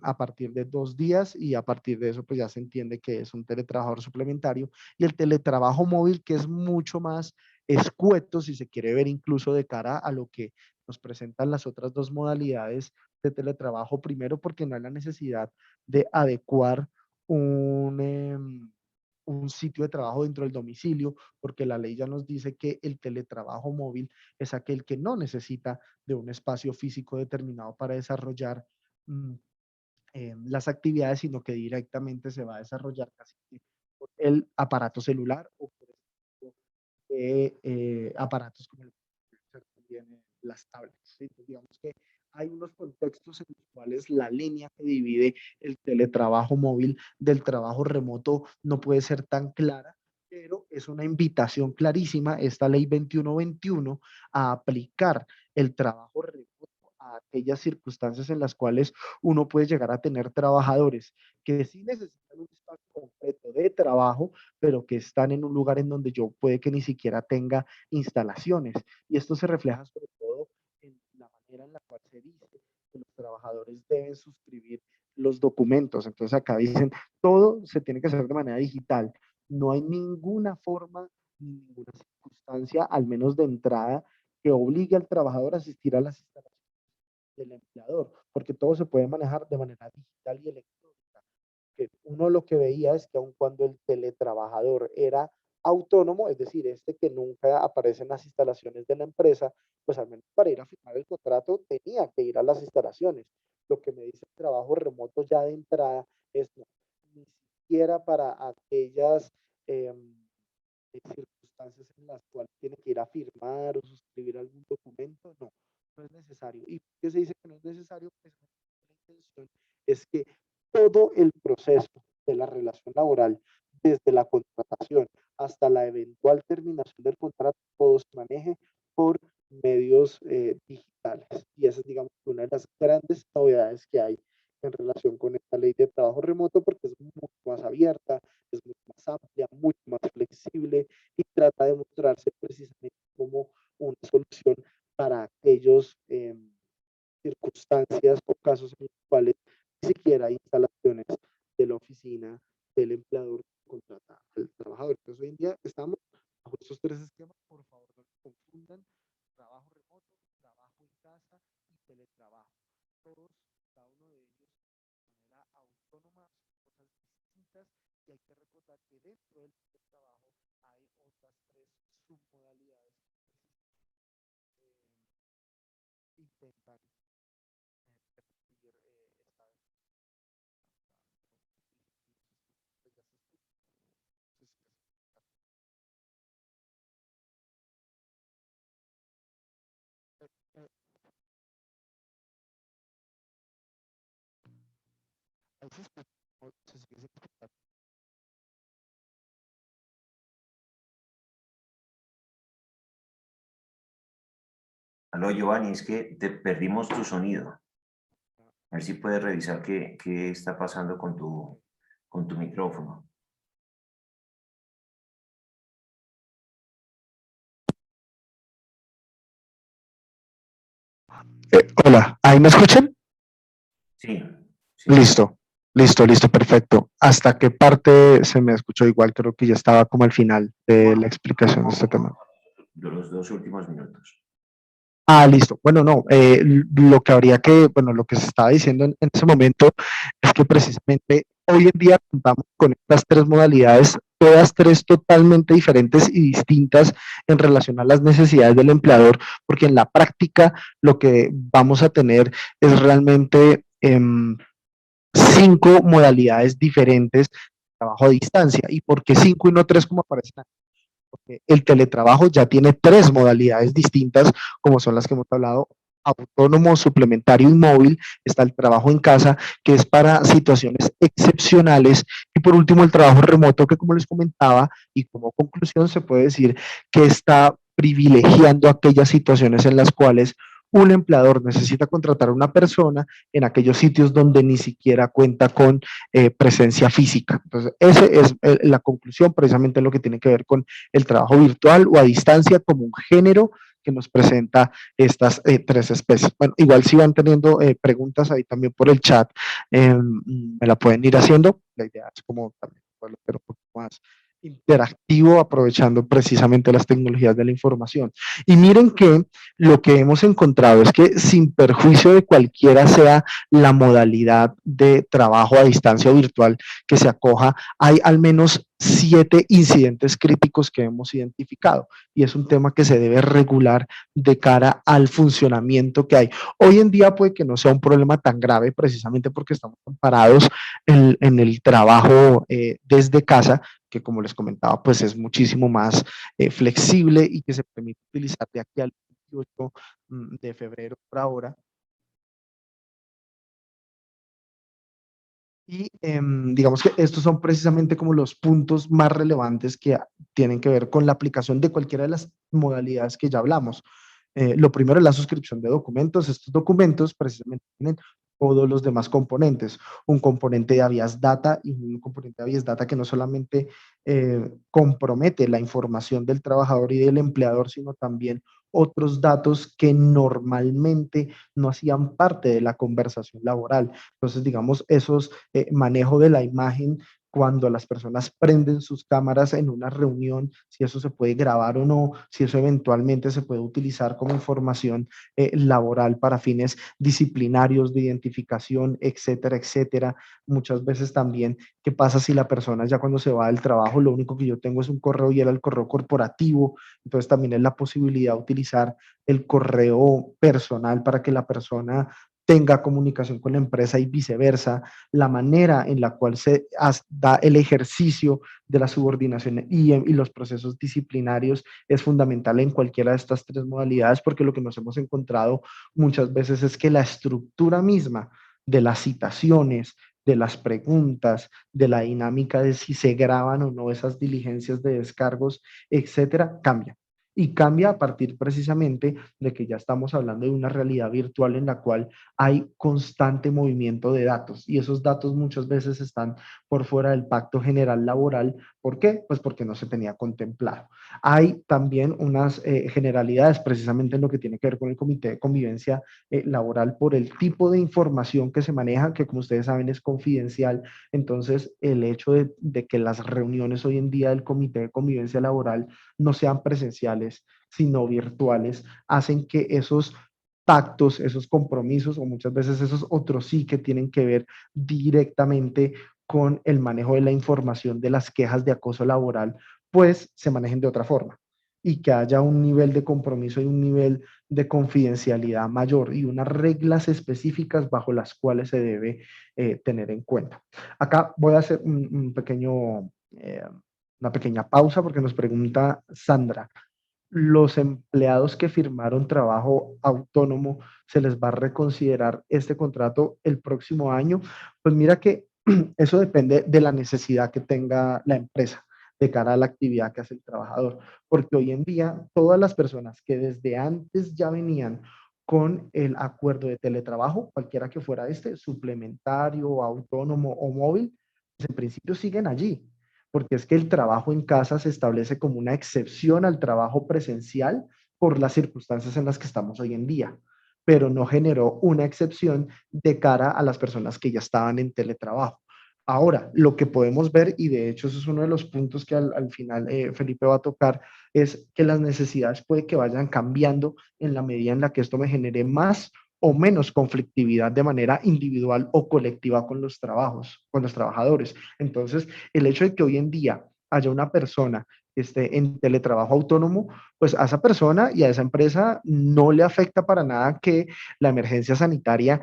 a partir de 2 días y a partir de eso pues ya se entiende que es un teletrabajador suplementario y el teletrabajo móvil que es mucho más escueto si se quiere ver incluso de cara a lo que nos presentan las otras dos modalidades de teletrabajo, primero porque no hay la necesidad de adecuar un, un sitio de trabajo dentro del domicilio, porque la ley ya nos dice que el teletrabajo móvil es aquel que no necesita de un espacio físico determinado para desarrollar mm, las actividades, sino que directamente se va a desarrollar casi por el aparato celular o por ejemplo, aparatos como el tienen las tablets. ¿Sí? Entonces, digamos que hay unos contextos en los cuales la línea que divide el teletrabajo móvil del trabajo remoto no puede ser tan clara, pero es una invitación clarísima, esta ley 2121, a aplicar el trabajo remoto a aquellas circunstancias en las cuales uno puede llegar a tener trabajadores que sí necesitan un espacio completo de trabajo, pero que están en un lugar en donde yo puede que ni siquiera tenga instalaciones. Y esto se refleja sobre todo en la manera en la cual se dice que los trabajadores deben suscribir los documentos. Entonces acá dicen, todo se tiene que hacer de manera digital. No hay ninguna forma, ninguna circunstancia, al menos de entrada, que obligue al trabajador a asistir a las instalaciones del empleador, porque todo se puede manejar de manera digital y electrónica. Que uno lo que veía es que aun cuando el teletrabajador era autónomo, es decir, este que nunca aparece en las instalaciones de la empresa, pues al menos para ir a firmar el contrato tenía que ir a las instalaciones. Lo que me dice el trabajo remoto ya de entrada es no, ni siquiera para aquellas circunstancias en las cuales tiene que ir a firmar o suscribir algún documento, no, no es necesario. ¿Y por qué se dice que no es necesario? Pues la intención es que todo el proceso de la relación laboral, desde la contratación hasta la eventual terminación del contrato, todo se maneje por medios digitales. Y esa es, digamos, una de las grandes novedades que hay en relación con esta ley de trabajo remoto, porque es mucho más abierta, es mucho más amplia, mucho más flexible y trata de mostrarse precisamente como una solución para aquellos circunstancias o casos en los cuales ni siquiera hay instalaciones de la oficina del empleador que contrata al trabajador. Entonces, hoy en día estamos bajo estos tres esquemas. Por favor, no se confundan: trabajo remoto, trabajo en casa y teletrabajo. Todos, cada uno de ellos, de manera autónoma, son cosas distintas, y hay que recordar que dentro del trabajo hay otras tres submodalidades que intentan permitir esta Aló, Giovanni, es que te perdimos tu sonido. A ver si puedes revisar qué está pasando con tu micrófono. Hola, ¿ahí me escuchan? Sí, sí. Listo, listo, perfecto. ¿Hasta qué parte se me escuchó igual? Creo que ya estaba como al final de la explicación de este tema. De los 2 últimos minutos. Ah, listo. Bueno, no, lo que habría que, bueno, lo que se estaba diciendo en ese momento es que precisamente hoy en día contamos con estas tres modalidades, todas tres totalmente diferentes y distintas en relación a las necesidades del empleador, porque en la práctica lo que vamos a tener es realmente 5 modalidades diferentes de trabajo a distancia. ¿Y por qué 5 y no 3 como aparecen aquí? Porque el teletrabajo ya tiene 3 modalidades distintas, como son las que hemos hablado: autónomo, suplementario y móvil. Está el trabajo en casa, que es para situaciones excepcionales, y por último el trabajo remoto, que como les comentaba, y como conclusión se puede decir que está privilegiando aquellas situaciones en las cuales un empleador necesita contratar a una persona en aquellos sitios donde ni siquiera cuenta con presencia física. Entonces, esa es la conclusión, precisamente lo que tiene que ver con el trabajo virtual o a distancia como un género que nos presenta estas tres especies. Bueno, igual si van teniendo preguntas ahí también por el chat, me la pueden ir haciendo. La idea es como también poderlo hacer un poco más interactivo, aprovechando precisamente las tecnologías de la información. Y miren que lo que hemos encontrado es que, sin perjuicio de cualquiera sea la modalidad de trabajo a distancia o virtual que se acoja, hay al menos 7 incidentes críticos que hemos identificado, y es un tema que se debe regular de cara al funcionamiento que hay. Hoy en día puede que no sea un problema tan grave, precisamente porque estamos amparados en el trabajo desde casa, que como les comentaba, pues es muchísimo más flexible y que se permite utilizar de aquí al 28 de febrero por ahora. Y digamos que estos son precisamente como los puntos más relevantes que tienen que ver con la aplicación de cualquiera de las modalidades que ya hablamos. Lo primero es la suscripción de documentos. Estos documentos precisamente tienen todos los demás componentes. Un componente de Avias Data y un componente de Avias Data que no solamente compromete la información del trabajador y del empleador, sino también otros datos que normalmente no hacían parte de la conversación laboral. Entonces, digamos, esos manejo de la imagen cuando las personas prenden sus cámaras en una reunión, si eso se puede grabar o no, si eso eventualmente se puede utilizar como información laboral para fines disciplinarios, de identificación, etcétera, etcétera. Muchas veces también, ¿qué pasa si la persona ya cuando se va del trabajo, lo único que yo tengo es un correo y era el correo corporativo? Entonces también es la posibilidad de utilizar el correo personal para que la persona tenga comunicación con la empresa y viceversa, la manera en la cual se da el ejercicio de la subordinación y los procesos disciplinarios es fundamental en cualquiera de estas tres modalidades, porque lo que nos hemos encontrado muchas veces es que la estructura misma de las citaciones, de las preguntas, de la dinámica de si se graban o no esas diligencias de descargos, etcétera, cambia. Y cambia a partir precisamente de que ya estamos hablando de una realidad virtual en la cual hay constante movimiento de datos y esos datos muchas veces están por fuera del pacto general laboral. ¿Por qué? Pues porque no se tenía contemplado. Hay también unas generalidades precisamente en lo que tiene que ver con el comité de convivencia laboral por el tipo de información que se maneja, que como ustedes saben es confidencial. Entonces, el hecho de que las reuniones hoy en día del comité de convivencia laboral no sean presenciales, sino virtuales, hacen que esos pactos, esos compromisos o muchas veces esos otros sí que tienen que ver directamente con el manejo de la información de las quejas de acoso laboral, pues se manejen de otra forma y que haya un nivel de compromiso y un nivel de confidencialidad mayor y unas reglas específicas bajo las cuales se debe tener en cuenta. Acá voy a hacer un pequeño, una pequeña pausa porque nos pregunta Sandra, los empleados que firmaron trabajo autónomo, ¿se les va a reconsiderar este contrato el próximo año? Pues mira que eso depende de la necesidad que tenga la empresa de cara a la actividad que hace el trabajador, porque hoy en día todas las personas que desde antes ya venían con el acuerdo de teletrabajo, cualquiera que fuera este, suplementario, autónomo o móvil, pues en principio siguen allí, porque es que el trabajo en casa se establece como una excepción al trabajo presencial por las circunstancias en las que estamos hoy en día, pero no generó una excepción de cara a las personas que ya estaban en teletrabajo. Ahora, lo que podemos ver, y de hecho eso es uno de los puntos que al final Felipe va a tocar, es que las necesidades puede que vayan cambiando en la medida en la que esto me genere más o menos conflictividad de manera individual o colectiva con los trabajos, con los trabajadores. Entonces, el hecho de que hoy en día haya una persona que esté en teletrabajo autónomo, pues a esa persona y a esa empresa no le afecta para nada que la emergencia sanitaria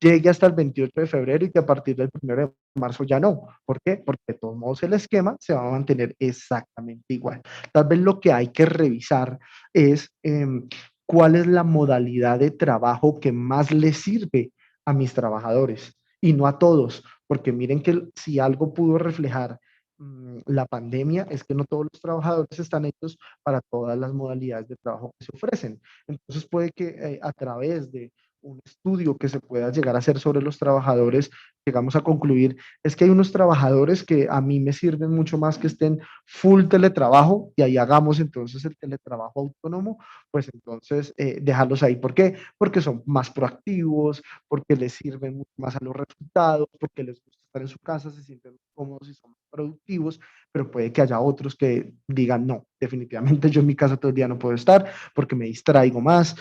llegue hasta el 28 de febrero y que a partir del 1 de marzo ya no. ¿Por qué? Porque de todos modos el esquema se va a mantener exactamente igual. Tal vez lo que hay que revisar es cuál es la modalidad de trabajo que más les sirve a mis trabajadores y no a todos, porque miren que si algo pudo reflejar la pandemia es que no todos los trabajadores están hechos para todas las modalidades de trabajo que se ofrecen. Entonces puede que a través de un estudio que se pueda llegar a hacer sobre los trabajadores, llegamos a concluir, es que hay unos trabajadores que a mí me sirven mucho más que estén full teletrabajo y ahí hagamos entonces el teletrabajo autónomo, pues entonces dejarlos ahí. ¿Por qué? Porque son más proactivos, porque les sirven mucho más a los resultados, porque les gusta estar en su casa, se sienten cómodos y son más productivos, pero puede que haya otros que digan, no, definitivamente yo en mi casa todo el día no puedo estar porque me distraigo más,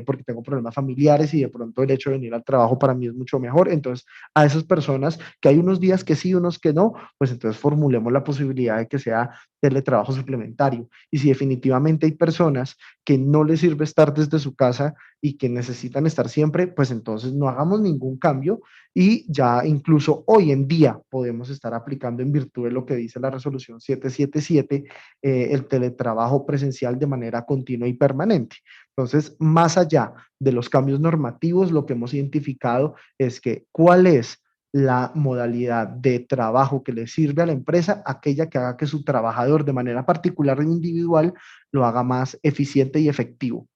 porque tengo problemas familiares y de pronto el hecho de venir al trabajo para mí es mucho mejor. Entonces, a esas personas que hay unos días que sí, unos que no, pues entonces formulemos la posibilidad de que sea teletrabajo suplementario. Y si definitivamente hay personas que no les sirve estar desde su casa y que necesitan estar siempre, pues entonces no hagamos ningún cambio y ya incluso hoy en día podemos estar aplicando en virtual virtud de lo que dice la resolución 777, el teletrabajo presencial de manera continua y permanente. Entonces, más allá de los cambios normativos, lo que hemos identificado es que cuál es la modalidad de trabajo que le sirve a la empresa, aquella que haga que su trabajador de manera particular e individual lo haga más eficiente y efectivo.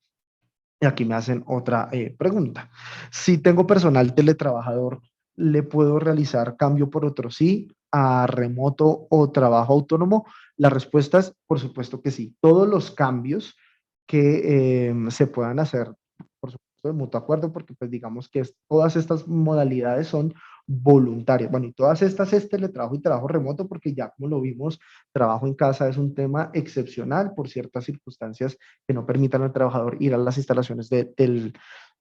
Y aquí me hacen otra pregunta. Si tengo personal teletrabajador, ¿le puedo realizar cambio por otro sí a remoto o trabajo autónomo? La respuesta es, por supuesto que sí. Todos los cambios que se puedan hacer, por supuesto, de mutuo acuerdo, porque pues digamos que todas estas modalidades son voluntarias. Bueno, y todas estas es teletrabajo y trabajo remoto, porque ya como lo vimos, trabajo en casa es un tema excepcional por ciertas circunstancias que no permitan al trabajador ir a las instalaciones del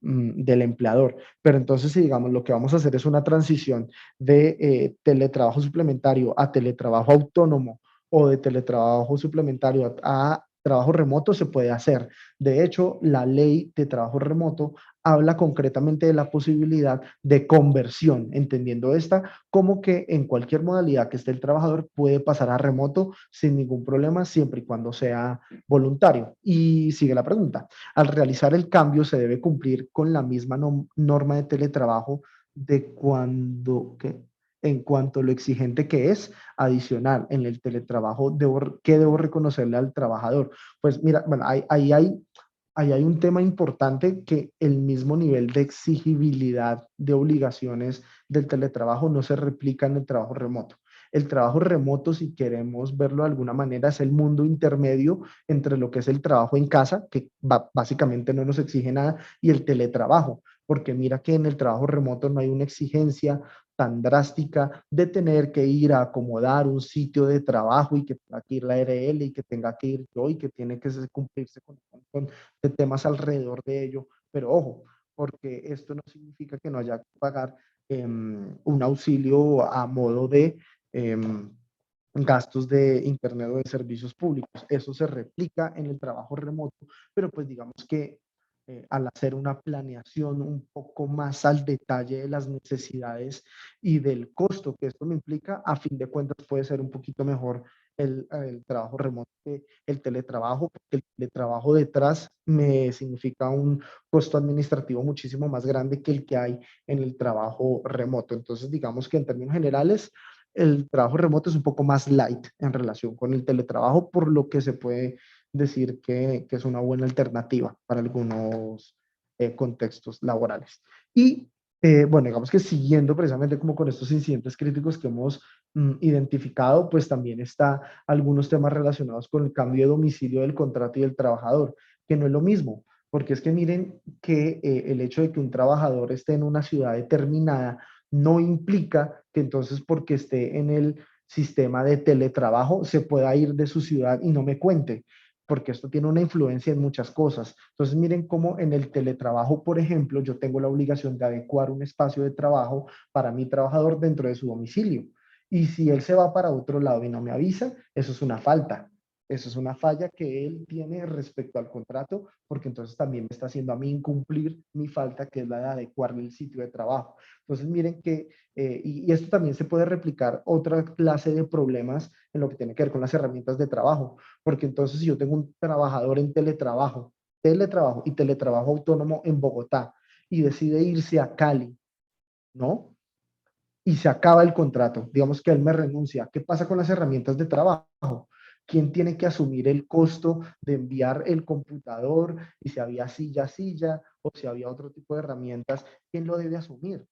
empleador. Pero entonces, si digamos, lo que vamos a hacer es una transición de teletrabajo suplementario a teletrabajo autónomo o de teletrabajo suplementario a trabajo remoto, se puede hacer. De hecho, la ley de trabajo remoto habla concretamente de la posibilidad de conversión, entendiendo esta como que en cualquier modalidad que esté el trabajador puede pasar a remoto sin ningún problema, siempre y cuando sea voluntario. Y sigue la pregunta. Al realizar el cambio se debe cumplir con la misma norma de teletrabajo de cuando, ¿qué? En cuanto a lo exigente que es adicional en el teletrabajo, ¿qué debo reconocerle al trabajador? Pues mira, bueno, ahí hay un tema importante que el mismo nivel de exigibilidad de obligaciones del teletrabajo no se replica en el trabajo remoto. El trabajo remoto, si queremos verlo de alguna manera, es el mundo intermedio entre lo que es el trabajo en casa, que básicamente no nos exige nada, y el teletrabajo, porque mira que en el trabajo remoto no hay una exigencia tan drástica de tener que ir a acomodar un sitio de trabajo y que tenga que ir la ARL y que tenga que ir yo y que tiene que cumplirse con de temas alrededor de ello. Pero ojo, porque esto no significa que no haya que pagar un auxilio a modo de gastos de Internet o de servicios públicos. Eso se replica en el trabajo remoto, pero pues digamos que al hacer una planeación un poco más al detalle de las necesidades y del costo que esto me implica, a fin de cuentas puede ser un poquito mejor el trabajo remoto que el teletrabajo, porque el teletrabajo detrás me significa un costo administrativo muchísimo más grande que el que hay en el trabajo remoto. Entonces, digamos que en términos generales, el trabajo remoto es un poco más light en relación con el teletrabajo, por lo que se puede decir que es una buena alternativa para algunos contextos laborales. Y bueno, digamos que siguiendo precisamente como con estos incidentes críticos que hemos identificado, pues también está algunos temas relacionados con el cambio de domicilio del contrato y del trabajador, que no es lo mismo, porque es que miren que el hecho de que un trabajador esté en una ciudad determinada no implica que entonces porque esté en el sistema de teletrabajo se pueda ir de su ciudad y no me cuente, porque esto tiene una influencia en muchas cosas. Entonces miren cómo en el teletrabajo, por ejemplo, yo tengo la obligación de adecuar un espacio de trabajo para mi trabajador dentro de su domicilio. Y si él se va para otro lado y no me avisa, eso es una falta. Eso es una falla que él tiene respecto al contrato, porque entonces también me está haciendo a mí incumplir mi falta, que es la de adecuarle el sitio de trabajo. Entonces, miren que, y esto también se puede replicar otra clase de problemas en lo que tiene que ver con las herramientas de trabajo, porque entonces si yo tengo un trabajador en teletrabajo y teletrabajo autónomo en Bogotá y decide irse a Cali, ¿no? Y se acaba el contrato, digamos que él me renuncia, ¿qué pasa con las herramientas de trabajo? ¿Quién tiene que asumir el costo de enviar el computador? Y si había silla, o si había otro tipo de herramientas, ¿quién lo debe asumir?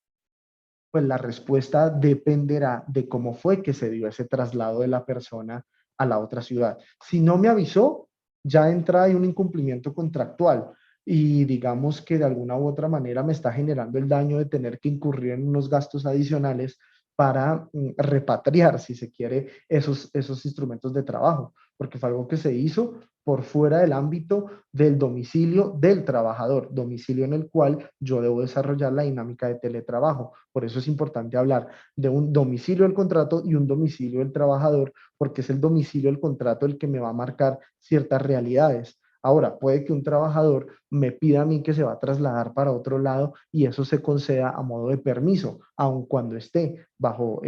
Pues la respuesta dependerá de cómo fue que se dio ese traslado de la persona a la otra ciudad. Si no me avisó, ya entra ahí un incumplimiento contractual y digamos que de alguna u otra manera me está generando el daño de tener que incurrir en unos gastos adicionales para repatriar, si se quiere, esos instrumentos de trabajo, porque fue algo que se hizo por fuera del ámbito del domicilio del trabajador, domicilio en el cual yo debo desarrollar la dinámica de teletrabajo. Por eso es importante hablar de un domicilio del contrato y un domicilio del trabajador, porque es el domicilio del contrato el que me va a marcar ciertas realidades. Ahora, puede que un trabajador me pida a mí que se va a trasladar para otro lado y eso se conceda a modo de permiso, aun cuando esté bajo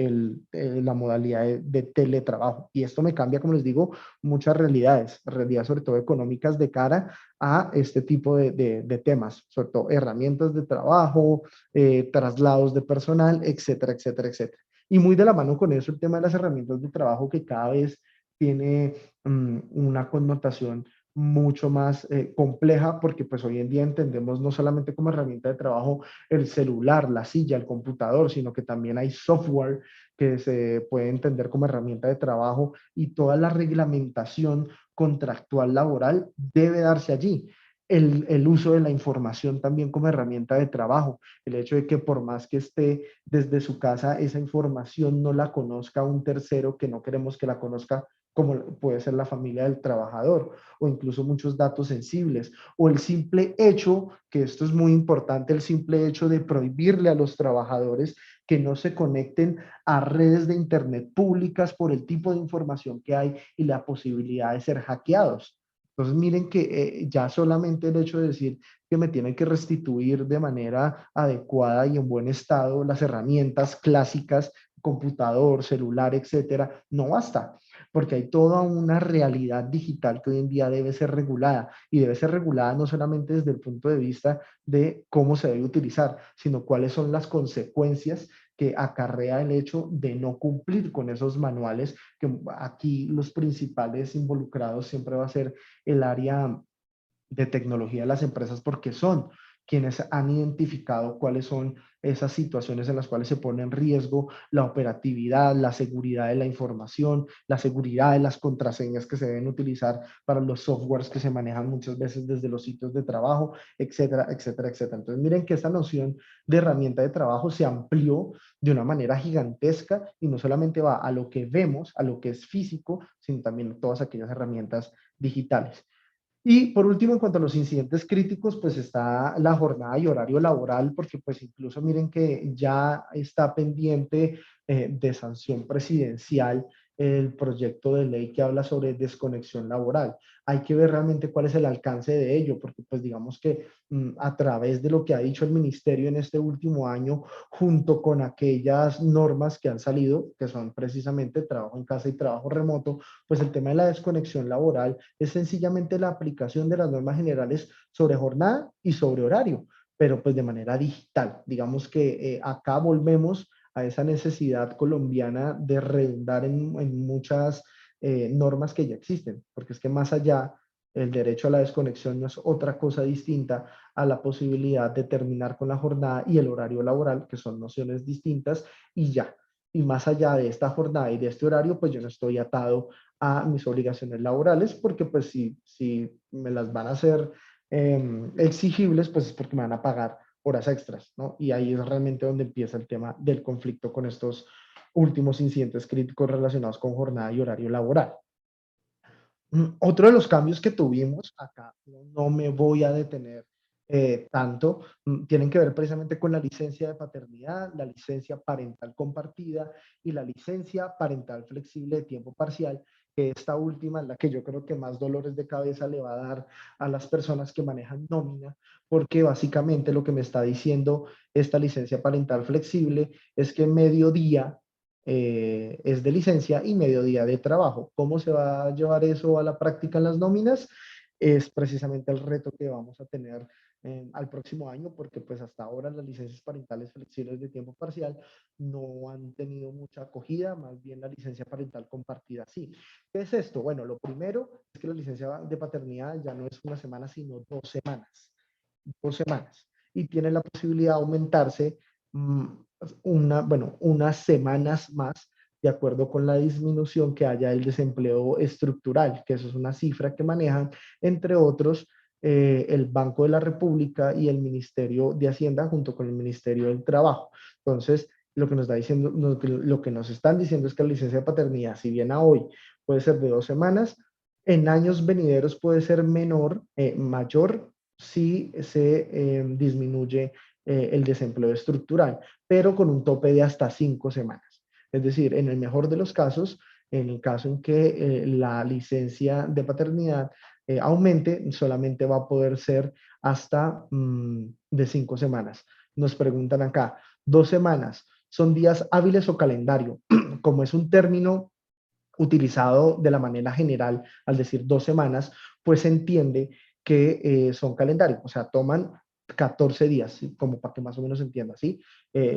la modalidad de teletrabajo. Y esto me cambia, como les digo, muchas realidades sobre todo económicas de cara a este tipo de temas, sobre todo herramientas de trabajo, traslados de personal, etcétera, etcétera, etcétera. Y muy de la mano con eso el tema de las herramientas de trabajo que cada vez tiene una connotación mucho más compleja porque pues hoy en día entendemos no solamente como herramienta de trabajo el celular, la silla, el computador, sino que también hay software que se puede entender como herramienta de trabajo y toda la reglamentación contractual laboral debe darse allí. El uso de la información también como herramienta de trabajo, el hecho de que por más que esté desde su casa, esa información no la conozca un tercero que no queremos que la conozca, como puede ser la familia del trabajador, o incluso muchos datos sensibles, o el simple hecho, que esto es muy importante, el simple hecho de prohibirle a los trabajadores que no se conecten a redes de Internet públicas por el tipo de información que hay y la posibilidad de ser hackeados. Entonces, miren que ya solamente el hecho de decir que me tienen que restituir de manera adecuada y en buen estado las herramientas clásicas, computador, celular, etcétera, no basta, porque hay toda una realidad digital que hoy en día debe ser regulada y debe ser regulada no solamente desde el punto de vista de cómo se debe utilizar, sino cuáles son las consecuencias que acarrea el hecho de no cumplir con esos manuales, que aquí los principales involucrados siempre va a ser el área de tecnología de las empresas porque son quienes han identificado cuáles son esas situaciones en las cuales se pone en riesgo la operatividad, la seguridad de la información, la seguridad de las contraseñas que se deben utilizar para los softwares que se manejan muchas veces desde los sitios de trabajo, etcétera, etcétera, etcétera. Entonces miren que esta noción de herramienta de trabajo se amplió de una manera gigantesca y no solamente va a lo que vemos, a lo que es físico, sino también a todas aquellas herramientas digitales. Y por último, en cuanto a los incidentes críticos, pues está la jornada y horario laboral, porque pues incluso miren que ya está pendiente de sanción presidencial el proyecto de ley que habla sobre desconexión laboral. Hay que ver realmente cuál es el alcance de ello, porque pues digamos que a través de lo que ha dicho el ministerio en este último año, junto con aquellas normas que han salido, que son precisamente trabajo en casa y trabajo remoto, pues el tema de la desconexión laboral es sencillamente la aplicación de las normas generales sobre jornada y sobre horario, pero pues de manera digital. Digamos que acá volvemos a esa necesidad colombiana de redundar en muchas normas que ya existen, porque es que más allá, el derecho a la desconexión no es otra cosa distinta a la posibilidad de terminar con la jornada y el horario laboral, que son nociones distintas, y ya. Y más allá de esta jornada y de este horario, pues yo no estoy atado a mis obligaciones laborales, porque pues si me las van a hacer exigibles, pues es porque me van a pagar horas extras, ¿no? Y ahí es realmente donde empieza el tema del conflicto con estos últimos incidentes críticos relacionados con jornada y horario laboral. Otro de los cambios que tuvimos acá, no me voy a detener tanto, tienen que ver precisamente con la licencia de paternidad, la licencia parental compartida y la licencia parental flexible de tiempo parcial, que esta última es la que yo creo que más dolores de cabeza le va a dar a las personas que manejan nómina, porque básicamente lo que me está diciendo esta licencia parental flexible es que mediodía es de licencia y mediodía de trabajo. ¿Cómo se va a llevar eso a la práctica en las nóminas? Es precisamente el reto que vamos a tener al próximo año, porque pues hasta ahora las licencias parentales flexibles de tiempo parcial no han tenido mucha acogida, más bien la licencia parental compartida sí. ¿Qué es esto? Bueno, lo primero es que la licencia de paternidad ya no es una semana, sino 2 semanas. 2 semanas. Y tiene la posibilidad de aumentarse mm, bueno, unas semanas más de acuerdo con la disminución que haya del desempleo estructural, que eso es una cifra que manejan, entre otros, el Banco de la República y el Ministerio de Hacienda junto con el Ministerio del Trabajo. Entonces, lo que nos está diciendo, lo que nos están diciendo es que la licencia de paternidad, si bien a hoy puede ser de 2 semanas, en años venideros puede ser mayor si se disminuye el desempleo estructural, pero con un tope de hasta 5 semanas. Es decir, en el mejor de los casos, en el caso en que la licencia de paternidad aumente, solamente va a poder ser hasta de 5 semanas. Nos preguntan acá, 2 semanas, ¿son días hábiles o calendario? Como es un término utilizado de la manera general al decir 2 semanas, pues se entiende que son calendarios, o sea, toman 14 días, ¿sí? Como para que más o menos se entienda, ¿sí?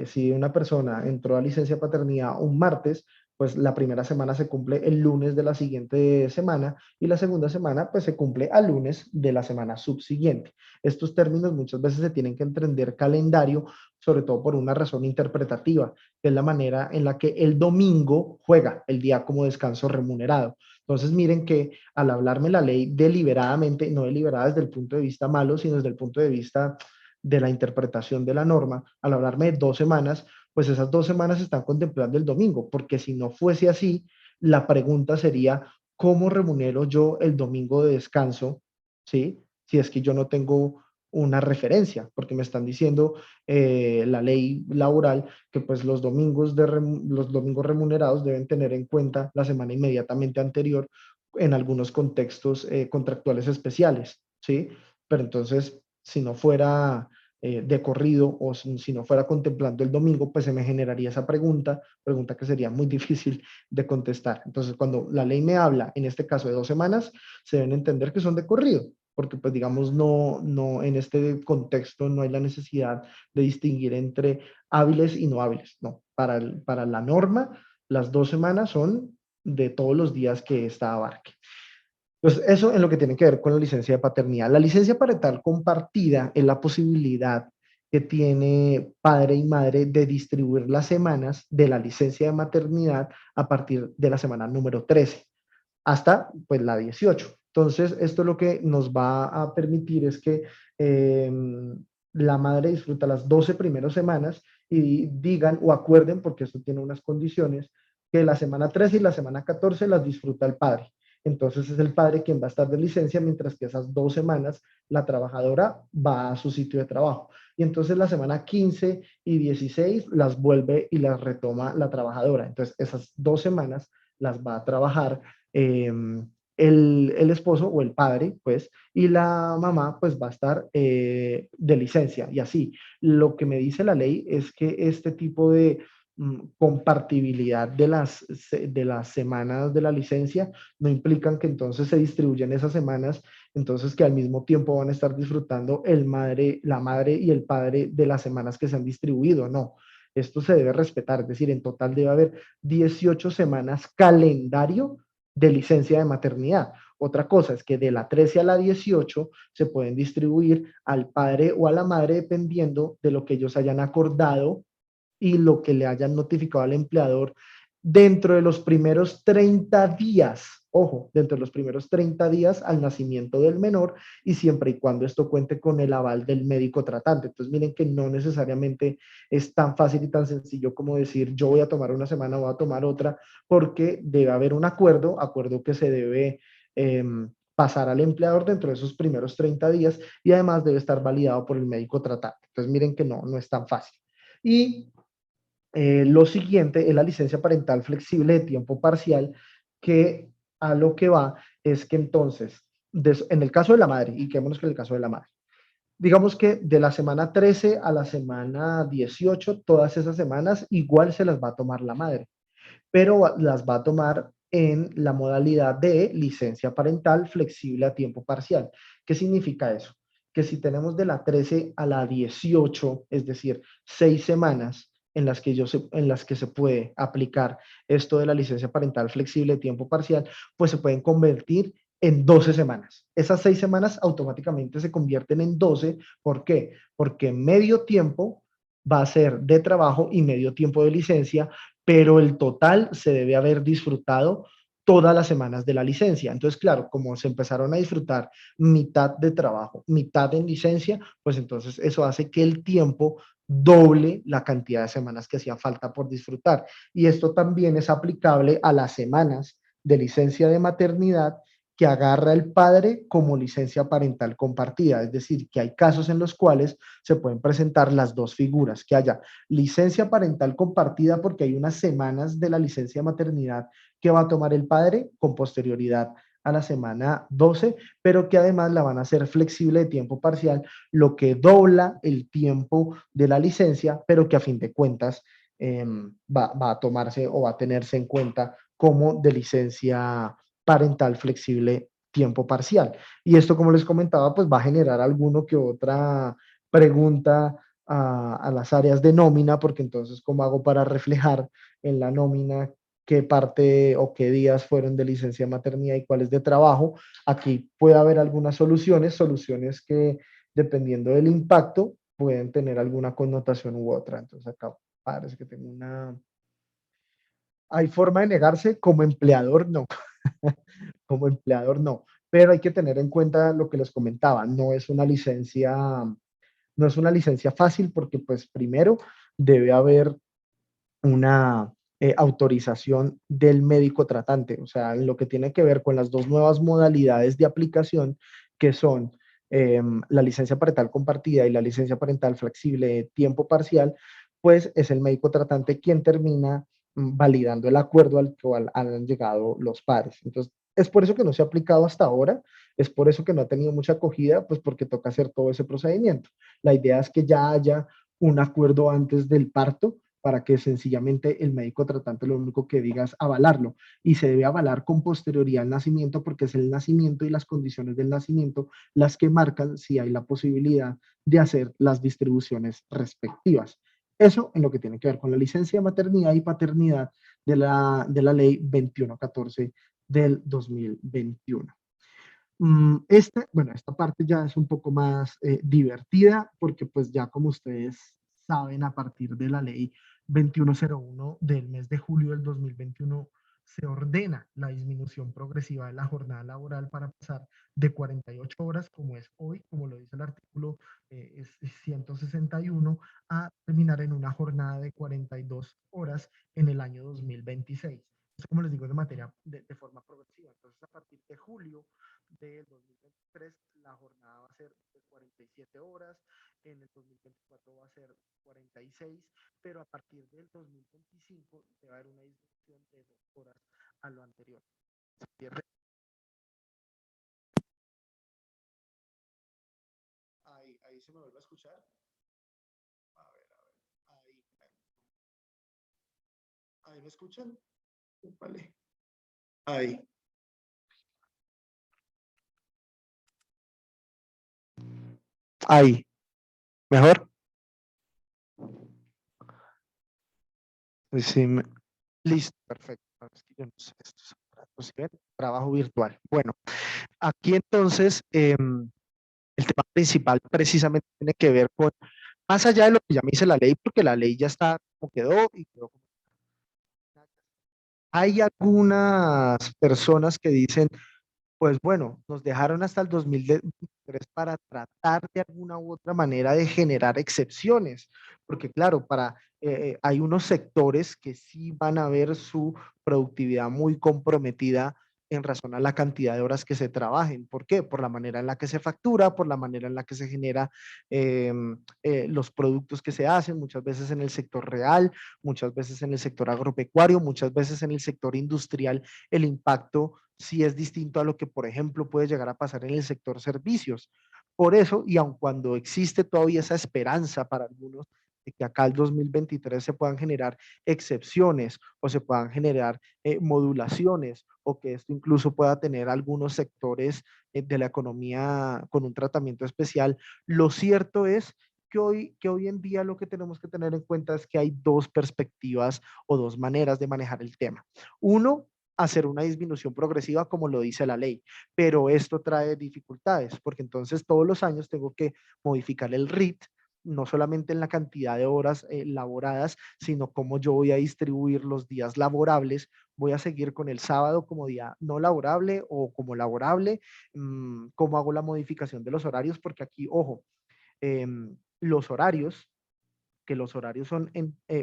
Si una persona entró a licencia paternidad un martes, pues la primera semana se cumple el lunes de la siguiente semana y la segunda semana pues se cumple al lunes de la semana subsiguiente. Estos términos muchas veces se tienen que entender calendario, sobre todo por una razón interpretativa, que es la manera en la que el domingo juega el día como descanso remunerado. Entonces, miren que al hablarme la ley deliberadamente, no deliberada desde el punto de vista malo, sino desde el punto de vista de la interpretación de la norma, al hablarme de 2 semanas, pues esas 2 semanas están contemplando el domingo, porque si no fuese así, la pregunta sería, ¿cómo remunero yo el domingo de descanso? ¿Sí? Si es que yo no tengo una referencia, porque me están diciendo la ley laboral que pues los domingos remunerados deben tener en cuenta la semana inmediatamente anterior en algunos contextos contractuales especiales, ¿sí? Pero entonces, si no fuera de corrido o si no fuera contemplando el domingo, pues se me generaría esa pregunta que sería muy difícil de contestar. Entonces, cuando la ley me habla, en este caso de 2 semanas, se deben entender que son de corrido, porque pues digamos no en este contexto no hay la necesidad de distinguir entre hábiles y no hábiles. No, para la norma, las 2 semanas son de todos los días que esta abarque. Entonces, eso en lo que tiene que ver con la licencia de paternidad. La licencia parental compartida es la posibilidad que tiene padre y madre de distribuir las semanas de la licencia de maternidad a partir de la semana número 13 hasta pues la 18. Entonces, esto lo que nos va a permitir es que eh, la madre disfruta las 12 primeras semanas y digan o acuerden, porque esto tiene unas condiciones, que la semana 13 y la semana 14 las disfruta el padre. Entonces es el padre quien va a estar de licencia, mientras que esas 2 semanas la trabajadora va a su sitio de trabajo. Y entonces la semana 15 y 16 las vuelve y las retoma la trabajadora. Entonces esas 2 semanas las va a trabajar eh, el esposo o el padre, pues, y la mamá, pues, va a estar de licencia y así. Lo que me dice la ley es que este tipo de compartibilidad de las semanas de la licencia no implican que entonces se distribuyan esas semanas, entonces que al mismo tiempo van a estar disfrutando la madre y el padre de las semanas que se han distribuido, no. Esto se debe respetar, es decir, en total debe haber 18 semanas calendario de licencia de maternidad. Otra cosa es que de la 13 a la 18 se pueden distribuir al padre o a la madre dependiendo de lo que ellos hayan acordado y lo que le hayan notificado al empleador dentro de los primeros 30 días, ojo, dentro de los primeros 30 días al nacimiento del menor y siempre y cuando esto cuente con el aval del médico tratante. Entonces miren que no necesariamente es tan fácil y tan sencillo como decir yo voy a tomar una semana o voy a tomar otra, porque debe haber un acuerdo que se debe pasar al empleador dentro de esos primeros 30 días y además debe estar validado por el médico tratante. Entonces miren que no es tan fácil. Y lo siguiente es la licencia parental flexible de tiempo parcial, que a lo que va es que entonces, en el caso de la madre, y quedémonos que en el caso de la madre, digamos que de la semana 13 a la semana 18, todas esas semanas igual se las va a tomar la madre, pero las va a tomar en la modalidad de licencia parental flexible a tiempo parcial. ¿Qué significa eso? Que si tenemos de la 13 a la 18, es decir, 6 semanas en las que se puede aplicar esto de la licencia parental flexible de tiempo parcial, pues se pueden convertir en 12 semanas. Esas 6 semanas automáticamente se convierten en 12. ¿Por qué? Porque medio tiempo va a ser de trabajo y medio tiempo de licencia, pero el total se debe haber disfrutado todas las semanas de la licencia. Entonces, claro, como se empezaron a disfrutar mitad de trabajo, mitad en licencia, pues entonces eso hace que el tiempo doble la cantidad de semanas que hacía falta por disfrutar. Y esto también es aplicable a las semanas de licencia de maternidad que agarra el padre como licencia parental compartida. Es decir, que hay casos en los cuales se pueden presentar las dos figuras, que haya licencia parental compartida porque hay unas semanas de la licencia de maternidad que va a tomar el padre con posterioridad a la semana 12, pero que además la van a hacer flexible de tiempo parcial, lo que dobla el tiempo de la licencia, pero que a fin de cuentas va a tomarse o va a tenerse en cuenta como de licencia parental flexible tiempo parcial. Y esto, como les comentaba, pues va a generar alguno que otra pregunta a las áreas de nómina, porque entonces, ¿cómo hago para reflejar en la nómina qué parte o qué días fueron de licencia de maternidad y cuáles de trabajo? Aquí puede haber algunas soluciones que, dependiendo del impacto, pueden tener alguna connotación u otra. Entonces, acá parece que tengo una... Hay forma de negarse, como empleador no, como empleador no, pero hay que tener en cuenta lo que les comentaba, no es una licencia fácil porque pues primero debe haber una autorización del médico tratante, o sea, en lo que tiene que ver con las dos nuevas modalidades de aplicación que son la licencia parental compartida y la licencia parental flexible de tiempo parcial, pues es el médico tratante quien termina validando el acuerdo al cual han llegado los padres. Entonces, es por eso que no se ha aplicado hasta ahora, es por eso que no ha tenido mucha acogida, pues porque toca hacer todo ese procedimiento. La idea es que ya haya un acuerdo antes del parto para que sencillamente el médico tratante lo único que diga es avalarlo, y se debe avalar con posterioridad al nacimiento porque es el nacimiento y las condiciones del nacimiento las que marcan si hay la posibilidad de hacer las distribuciones respectivas. Eso en lo que tiene que ver con la licencia de maternidad y paternidad de la ley 2114 del 2021. Esta parte ya es un poco más divertida porque pues ya como ustedes saben, a partir de la ley 2101 del mes de julio del 2021 se ordena la disminución progresiva de la jornada laboral para pasar de 48 horas, como es hoy, como lo dice el artículo 161, a terminar en una jornada de 42 horas en el año 2026. Esto, como les digo, es de materia de forma progresiva. Entonces, a partir de julio del 2023 la jornada va a ser de 47 horas, en el 2024 va a ser 46, pero a partir del 2025 se va a haber una disminución de 2 horas a lo anterior. Ahí se me vuelve a escuchar. A ver, ahí me escuchan. Vale. Ahí. Ahí. ¿Mejor? Sí, listo, perfecto. Es que yo no sé, esto es un rato, ¿sí ven? Trabajo virtual. Bueno, aquí entonces el tema principal precisamente tiene que ver con, más allá de lo que ya me dice la ley, porque la ley ya está como quedó y quedó como... Hay algunas personas que dicen, pues bueno, nos dejaron hasta el 2023 para tratar de alguna u otra manera de generar excepciones, porque claro, hay unos sectores que sí van a ver su productividad muy comprometida en razón a la cantidad de horas que se trabajen. ¿Por qué? Por la manera en la que se factura, por la manera en la que se genera los productos que se hacen, muchas veces en el sector real, muchas veces en el sector agropecuario, muchas veces en el sector industrial, el impacto sí es distinto a lo que, por ejemplo, puede llegar a pasar en el sector servicios. Por eso, y aun cuando existe todavía esa esperanza para algunos de que acá el 2023 se puedan generar excepciones o se puedan generar modulaciones o que esto incluso pueda tener algunos sectores de la economía con un tratamiento especial, lo cierto es que hoy en día lo que tenemos que tener en cuenta es que hay dos perspectivas o dos maneras de manejar el tema. Uno, hacer una disminución progresiva como lo dice la ley, pero esto trae dificultades porque entonces todos los años tengo que modificar el RIT, no solamente en la cantidad de horas laboradas, sino cómo yo voy a distribuir los días laborables. Voy a seguir con el sábado como día no laborable o como laborable. ¿Cómo hago la modificación de los horarios? Porque aquí, ojo, los horarios, que los horarios son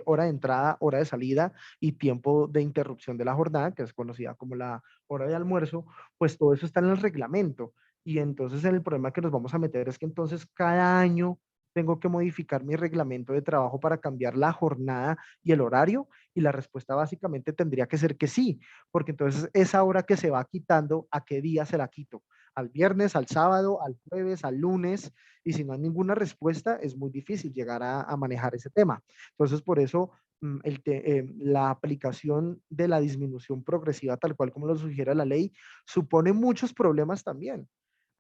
hora de entrada, hora de salida y tiempo de interrupción de la jornada, que es conocida como la hora de almuerzo, pues todo eso está en el reglamento. Y entonces el problema que nos vamos a meter es que entonces cada año tengo que modificar mi reglamento de trabajo para cambiar la jornada y el horario? Y la respuesta básicamente tendría que ser que sí, porque entonces esa hora que se va quitando, ¿a qué día se la quito? ¿Al viernes, al sábado, al jueves, al lunes? Y si no hay ninguna respuesta, es muy difícil llegar a manejar ese tema. Entonces, por eso la aplicación de la disminución progresiva, tal cual como lo sugiere la ley, supone muchos problemas también.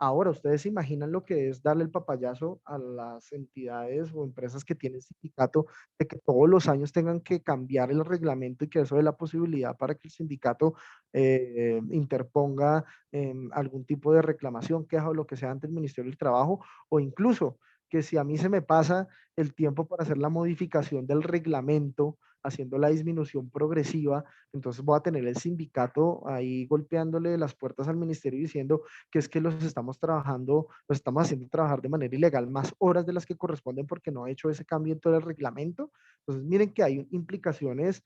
Ahora, ustedes se imaginan lo que es darle el papayazo a las entidades o empresas que tienen sindicato de que todos los años tengan que cambiar el reglamento y que eso dé la posibilidad para que el sindicato interponga algún tipo de reclamación, queja o lo que sea ante el Ministerio del Trabajo, o incluso que si a mí se me pasa el tiempo para hacer la modificación del reglamento, haciendo la disminución progresiva, entonces voy a tener el sindicato ahí golpeándole las puertas al ministerio y diciendo que es que los estamos haciendo trabajar de manera ilegal más horas de las que corresponden porque no he hecho ese cambio en todo el reglamento. Entonces, miren que hay implicaciones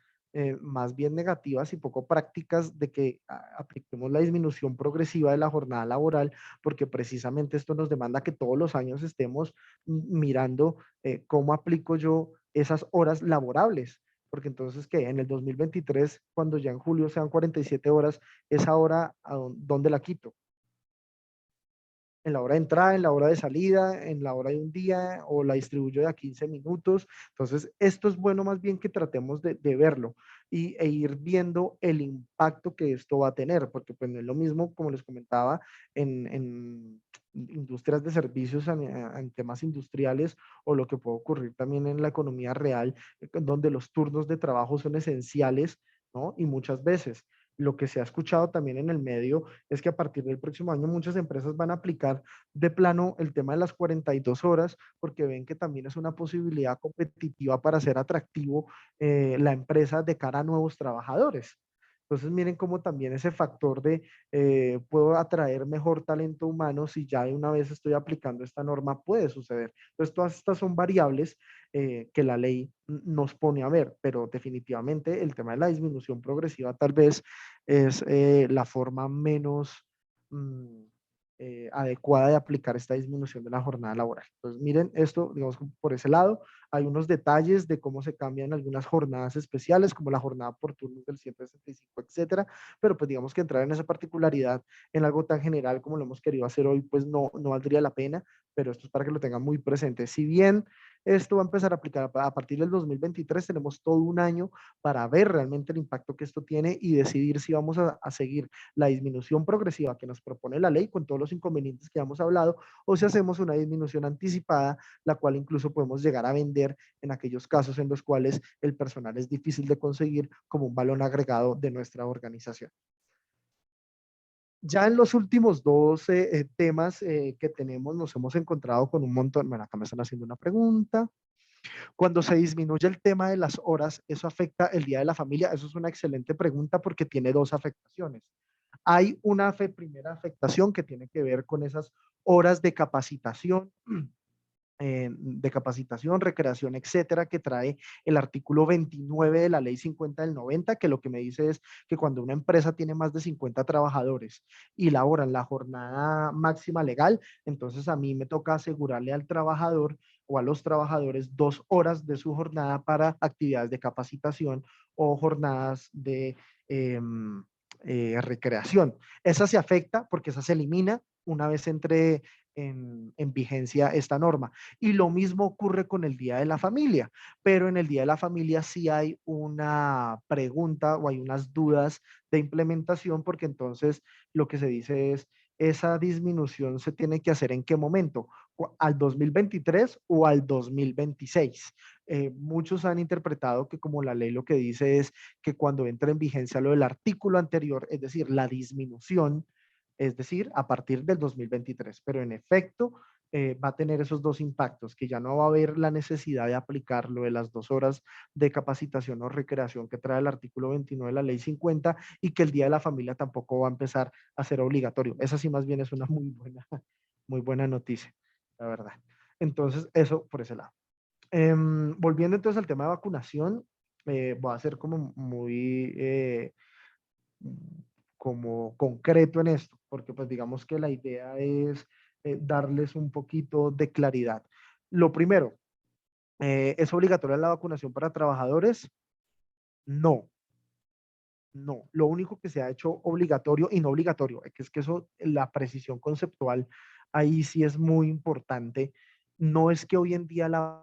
más bien negativas y poco prácticas de que apliquemos la disminución progresiva de la jornada laboral, porque precisamente esto nos demanda que todos los años estemos mirando cómo aplico yo esas horas laborables. Porque entonces, ¿qué? En el 2023, cuando ya en julio sean 47 horas, esa hora, ¿dónde la quito? En la hora de entrada, en la hora de salida, en la hora de un día o la distribuyo de a 15 minutos. Entonces, esto es bueno más bien que tratemos de verlo e ir viendo el impacto que esto va a tener, porque pues no es lo mismo, como les comentaba, en industrias de servicios, en temas industriales o lo que puede ocurrir también en la economía real, donde los turnos de trabajo son esenciales, ¿no? Y muchas veces lo que se ha escuchado también en el medio es que a partir del próximo año muchas empresas van a aplicar de plano el tema de las 42 horas porque ven que también es una posibilidad competitiva para ser atractivo la empresa de cara a nuevos trabajadores. Entonces miren cómo también ese factor de puedo atraer mejor talento humano si ya de una vez estoy aplicando esta norma puede suceder. Entonces todas estas son variables que la ley nos pone a ver, pero definitivamente el tema de la disminución progresiva tal vez es la forma menos adecuada de aplicar esta disminución de la jornada laboral. Entonces, miren esto, digamos, por ese lado, hay unos detalles de cómo se cambian algunas jornadas especiales, como la jornada por turnos del 165, etcétera, pero pues digamos que entrar en esa particularidad en algo tan general como lo hemos querido hacer hoy, pues no valdría la pena, pero esto es para que lo tengan muy presente. Si bien esto va a empezar a aplicar a partir del 2023, tenemos todo un año para ver realmente el impacto que esto tiene y decidir si vamos a seguir la disminución progresiva que nos propone la ley con todos los inconvenientes que hemos hablado o si hacemos una disminución anticipada, la cual incluso podemos llegar a vender en aquellos casos en los cuales el personal es difícil de conseguir como un valor agregado de nuestra organización. Ya en los últimos dos temas que tenemos, nos hemos encontrado con un montón. Bueno, acá me están haciendo una pregunta. Cuando se disminuye el tema de las horas, ¿eso afecta el Día de la Familia? Eso es una excelente pregunta porque tiene dos afectaciones. Hay una primera afectación que tiene que ver con esas horas de capacitación, recreación, etcétera, que trae el artículo 29 de la ley 50 del 90, que lo que me dice es que cuando una empresa tiene más de 50 trabajadores y laboran la jornada máxima legal, entonces a mí me toca asegurarle al trabajador o a los trabajadores 2 horas de su jornada para actividades de capacitación o jornadas de recreación. Esa se afecta porque esa se elimina una vez entre en vigencia esta norma. Y lo mismo ocurre con el Día de la Familia, pero en el Día de la Familia sí hay una pregunta o hay unas dudas de implementación porque entonces lo que se dice es, esa disminución se tiene que hacer en qué momento, al 2023 o al 2026. Muchos han interpretado que como la ley lo que dice es que cuando entra en vigencia lo del artículo anterior, es decir, la disminución, es decir, a partir del 2023. Pero en efecto, va a tener esos dos impactos, que ya no va a haber la necesidad de aplicar lo de las 2 horas de capacitación o recreación que trae el artículo 29 de la ley 50 y que el Día de la Familia tampoco va a empezar a ser obligatorio. Esa sí más bien es una muy buena noticia, la verdad. Entonces, eso por ese lado. Volviendo entonces al tema de vacunación, voy a ser como muy como concreto en esto, porque pues digamos que la idea es darles un poquito de claridad. Lo primero, ¿es obligatoria la vacunación para trabajadores? No, no. Lo único que se ha hecho obligatorio y no obligatorio, es que eso, la precisión conceptual, ahí sí es muy importante. No es que hoy en día la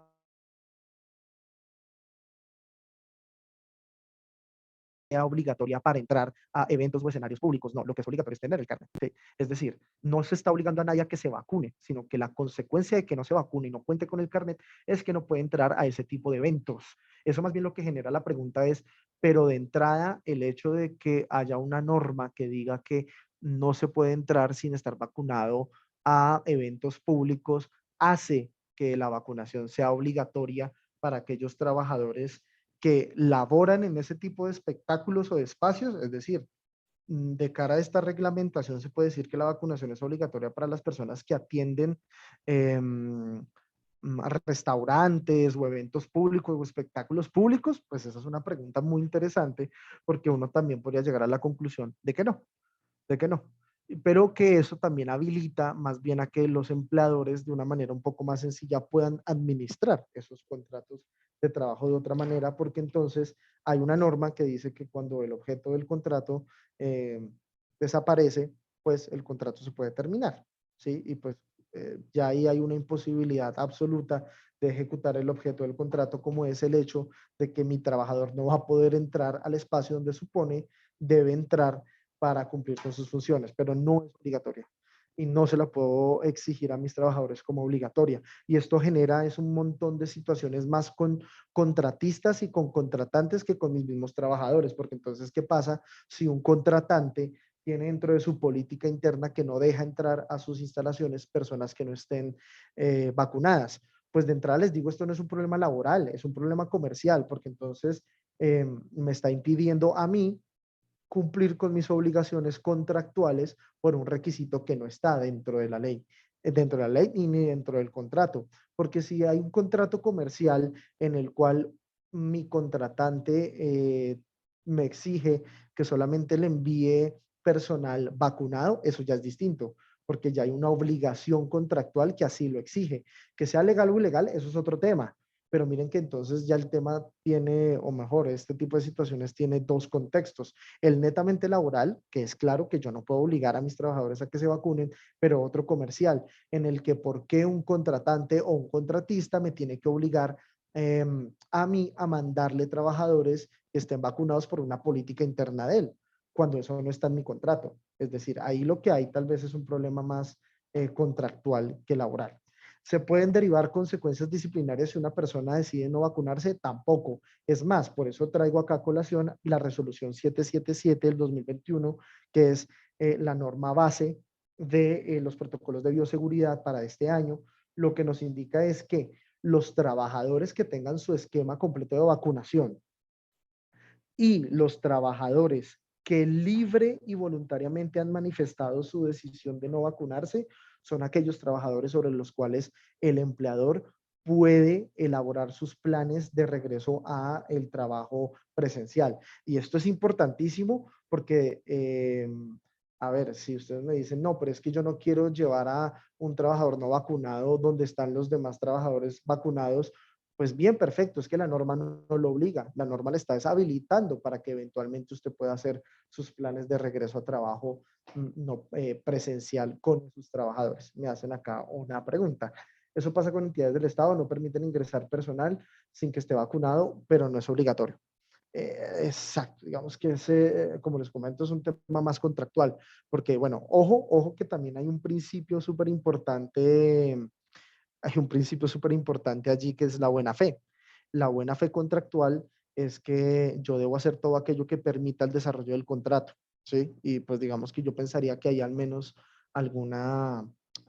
sea obligatoria para entrar a eventos o escenarios públicos. No, lo que es obligatorio es tener el carnet. ¿Sí? Es decir, no se está obligando a nadie a que se vacune, sino que la consecuencia de que no se vacune y no cuente con el carnet es que no puede entrar a ese tipo de eventos. Eso más bien lo que genera la pregunta es, pero de entrada, el hecho de que haya una norma que diga que no se puede entrar sin estar vacunado a eventos públicos hace que la vacunación sea obligatoria para aquellos trabajadores que laboran en ese tipo de espectáculos o de espacios, es decir, de cara a esta reglamentación se puede decir que la vacunación es obligatoria para las personas que atienden a restaurantes o eventos públicos o espectáculos públicos, pues esa es una pregunta muy interesante porque uno también podría llegar a la conclusión de que no. Pero que eso también habilita más bien a que los empleadores de una manera un poco más sencilla puedan administrar esos contratos de trabajo de otra manera, porque entonces hay una norma que dice que cuando el objeto del contrato eh, desaparece, pues el contrato se puede terminar, ¿sí? Y pues ya ahí hay una imposibilidad absoluta de ejecutar el objeto del contrato, como es el hecho de que mi trabajador no va a poder entrar al espacio donde supone debe entrar para cumplir con sus funciones, pero no es obligatoria y no se la puedo exigir a mis trabajadores como obligatoria. Y esto genera es un montón de situaciones más con contratistas y con contratantes que con mis mismos trabajadores, porque entonces, ¿qué pasa si un contratante tiene dentro de su política interna que no deja entrar a sus instalaciones personas que no estén vacunadas? Pues de entrada les digo, esto no es un problema laboral, es un problema comercial, porque entonces me está impidiendo a mí cumplir con mis obligaciones contractuales por un requisito que no está dentro de la ley ni dentro del contrato. Porque si hay un contrato comercial en el cual mi contratante me exige que solamente le envíe personal vacunado, eso ya es distinto, porque ya hay una obligación contractual que así lo exige. Que sea legal o ilegal, eso es otro tema, pero miren que entonces ya el tema tiene, o mejor, este tipo de situaciones tiene dos contextos. El netamente laboral, que es claro que yo no puedo obligar a mis trabajadores a que se vacunen, pero otro comercial, en el que por qué un contratante o un contratista me tiene que obligar a mí a mandarle trabajadores que estén vacunados por una política interna de él, cuando eso no está en mi contrato. Es decir, ahí lo que hay tal vez es un problema más contractual que laboral. ¿Se pueden derivar consecuencias disciplinarias si una persona decide no vacunarse? Tampoco. Es más, por eso traigo acá a colación la resolución 777 del 2021, que es la norma base de los protocolos de bioseguridad para este año. Lo que nos indica es que los trabajadores que tengan su esquema completo de vacunación y los trabajadores que libre y voluntariamente han manifestado su decisión de no vacunarse son aquellos trabajadores sobre los cuales el empleador puede elaborar sus planes de regreso a el trabajo presencial. Y esto es importantísimo porque, a ver, si ustedes me dicen, no, pero es que yo no quiero llevar a un trabajador no vacunado donde están los demás trabajadores vacunados, pues bien, perfecto, es que la norma no lo obliga, la norma le está deshabilitando para que eventualmente usted pueda hacer sus planes de regreso a trabajo no, presencial con sus trabajadores. Me hacen acá una pregunta. Eso pasa con entidades del Estado, no permiten ingresar personal sin que esté vacunado, pero no es obligatorio. Exacto, digamos que ese, como les comento, es un tema más contractual, porque bueno, ojo que también hay un principio súper importante, hay un principio súper importante allí que es la buena fe. La buena fe contractual es que yo debo hacer todo aquello que permita el desarrollo del contrato, ¿sí? Y pues digamos que yo pensaría que hay al menos alguna,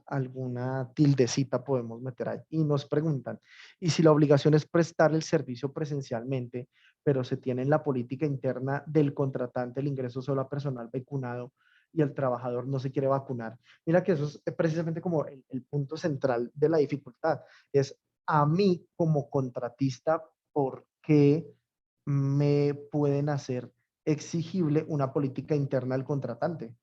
alguna tildecita podemos meter ahí. Y nos preguntan, ¿y si la obligación es prestar el servicio presencialmente, pero se tiene en la política interna del contratante el ingreso solo a personal vacunado y el trabajador no se quiere vacunar? Mira que eso es precisamente como el punto central de la dificultad. Es a mí como contratista, ¿por qué me pueden hacer exigible una política interna del contratante?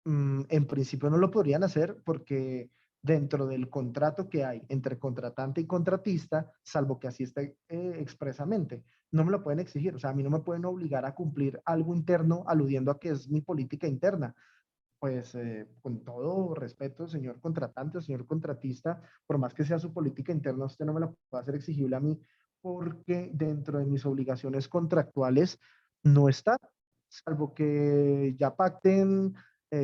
En principio no lo podrían hacer porque dentro del contrato que hay entre contratante y contratista, salvo que así esté expresamente. No me lo pueden exigir, o sea, a mí no me pueden obligar a cumplir algo interno aludiendo a que es mi política interna. Pues con todo respeto, señor contratante o señor contratista, por más que sea su política interna, usted no me la puede hacer exigible a mí porque dentro de mis obligaciones contractuales no está, salvo que ya pacten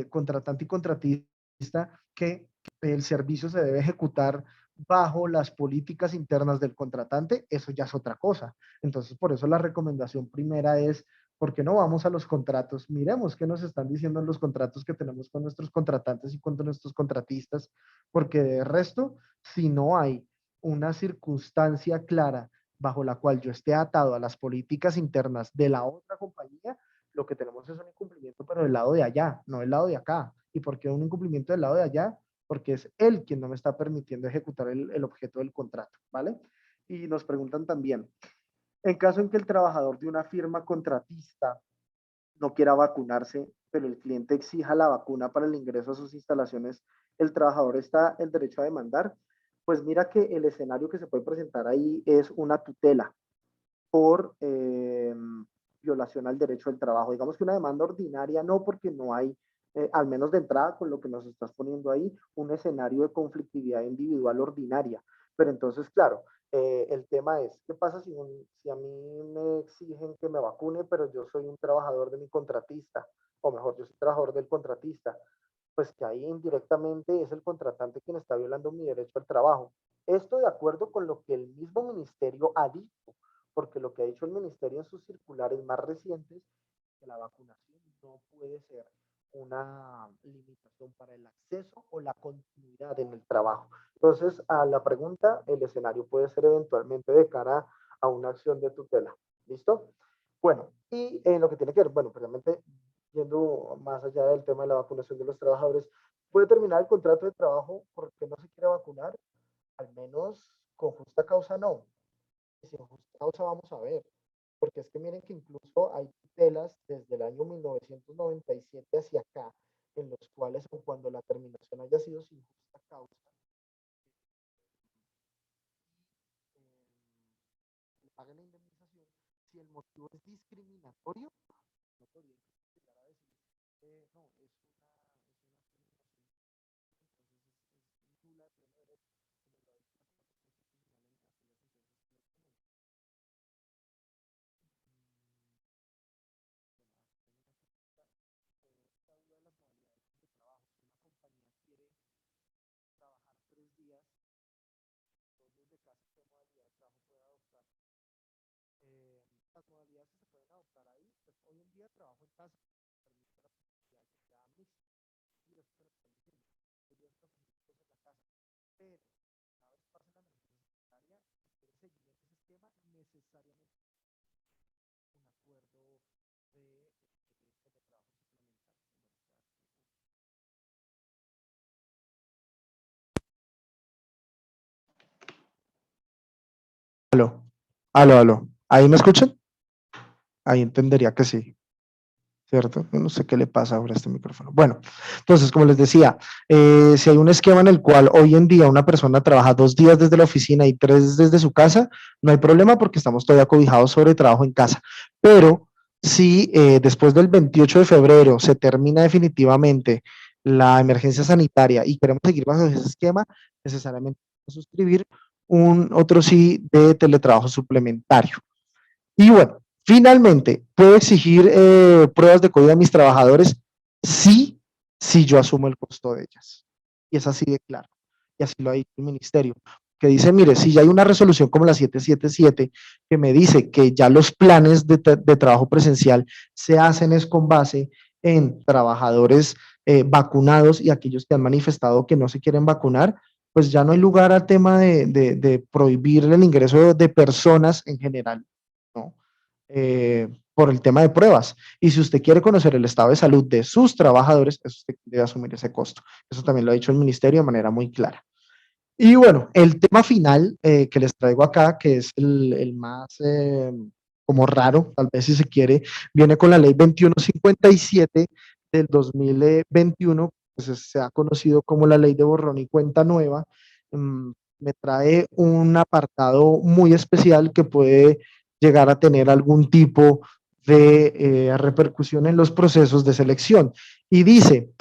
contratante y contratista que el servicio se debe ejecutar bajo las políticas internas del contratante, eso ya es otra cosa. Entonces, por eso la recomendación primera es, ¿por qué no vamos a los contratos? Miremos qué nos están diciendo en los contratos que tenemos con nuestros contratantes y con nuestros contratistas, porque de resto, si no hay una circunstancia clara bajo la cual yo esté atado a las políticas internas de la otra compañía, lo que tenemos es un incumplimiento, pero del lado de allá, no del lado de acá. ¿Y por qué un incumplimiento del lado de allá? Porque es él quien no me está permitiendo ejecutar el objeto del contrato, ¿vale? Y nos preguntan también, en caso en que el trabajador de una firma contratista no quiera vacunarse, pero el cliente exija la vacuna para el ingreso a sus instalaciones, ¿el trabajador está el derecho a demandar? Pues mira que el escenario que se puede presentar ahí es una tutela por violación al derecho del trabajo. Digamos que una demanda ordinaria no, porque no hay, al menos de entrada con lo que nos estás poniendo ahí, un escenario de conflictividad individual ordinaria. Pero entonces, claro, el tema es, ¿qué pasa si a mí me exigen que me vacune, pero yo soy un trabajador de mi contratista? O mejor, yo soy trabajador del contratista. Pues que ahí indirectamente es el contratante quien está violando mi derecho al trabajo. Esto de acuerdo con lo que el mismo ministerio ha dicho, porque lo que ha dicho el ministerio en sus circulares más recientes, que la vacunación no puede ser una limitación para el acceso o la continuidad en el trabajo. Entonces, a la pregunta, el escenario puede ser eventualmente de cara a una acción de tutela. ¿Listo? Bueno, y lo que tiene que ver, bueno, precisamente yendo más allá del tema de la vacunación de los trabajadores, puede terminar el contrato de trabajo porque no se quiere vacunar, al menos con justa causa no. Y sin justa causa vamos a ver, porque es que miren que incluso hay tutelas desde el año 1997 hacia acá, en los cuales cuando la terminación haya sido sin justa causa, le paguen la indemnización, si el motivo es discriminatorio, no podría llegar a decir, no, es una discriminación, trabajar 3 días, 2 días de casa, ¿qué modalidad de trabajo puede adoptar? Las modalidades que se pueden adoptar ahí, pues hoy en día trabajo en casa, permite la posibilidad que sea mixta, y eso que lo están diciendo, hoy día están en la casa, pero una vez pase la emergencia sanitaria, si quiere seguir en ese esquema, necesariamente un acuerdo de trabajo suplementario. Aló, aló, aló. ¿Ahí me escuchan? Ahí entendería que sí, ¿cierto? Yo no sé qué le pasa ahora a este micrófono. Bueno, entonces, como les decía, si hay un esquema en el cual hoy en día una persona trabaja 2 días desde la oficina y 3 desde su casa, no hay problema porque estamos todavía cobijados sobre trabajo en casa. Pero si después del 28 de febrero se termina definitivamente la emergencia sanitaria y queremos seguir bajo ese esquema, necesariamente suscribir un otro sí de teletrabajo suplementario. Y bueno, finalmente, ¿puedo exigir pruebas de COVID a mis trabajadores? Sí, si yo asumo el costo de ellas. Y es así de claro. Y así lo ha dicho el ministerio, que dice, mire, si ya hay una resolución como la 777 que me dice que ya los planes de trabajo presencial se hacen es con base en trabajadores vacunados y aquellos que han manifestado que no se quieren vacunar, pues ya no hay lugar al tema de prohibir el ingreso de personas en general, ¿no? Por el tema de pruebas. Y si usted quiere conocer el estado de salud de sus trabajadores, usted debe asumir ese costo. Eso también lo ha dicho el ministerio de manera muy clara. Y bueno, el tema final que les traigo acá, que es el más como raro, tal vez si se quiere, viene con la ley 2157 del 2021, pues se ha conocido como la ley de borrón y cuenta nueva, me trae un apartado muy especial que puede llegar a tener algún tipo de repercusión en los procesos de selección. Y dice,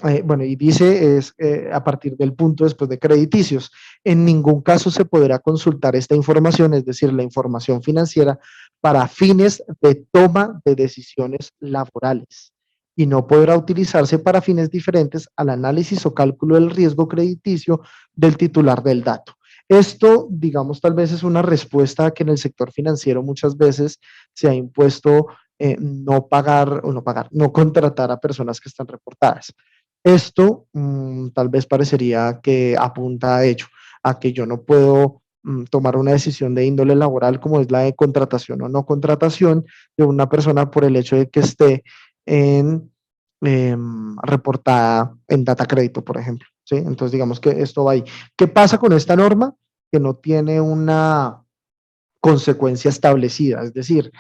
a partir del punto después de crediticios, en ningún caso se podrá consultar esta información, es decir, la información financiera, para fines de toma de decisiones laborales y no podrá utilizarse para fines diferentes al análisis o cálculo del riesgo crediticio del titular del dato. Esto, digamos, tal vez es una respuesta que en el sector financiero muchas veces se ha impuesto no pagar o no contratar a personas que están reportadas. Esto tal vez parecería que apunta a ello, a que yo no puedo tomar una decisión de índole laboral como es la de contratación o no contratación de una persona por el hecho de que esté en, reportada en data crédito, por ejemplo. ¿Sí? Entonces, digamos que esto va ahí. ¿Qué pasa con esta norma? Que no tiene una consecuencia establecida, es decir,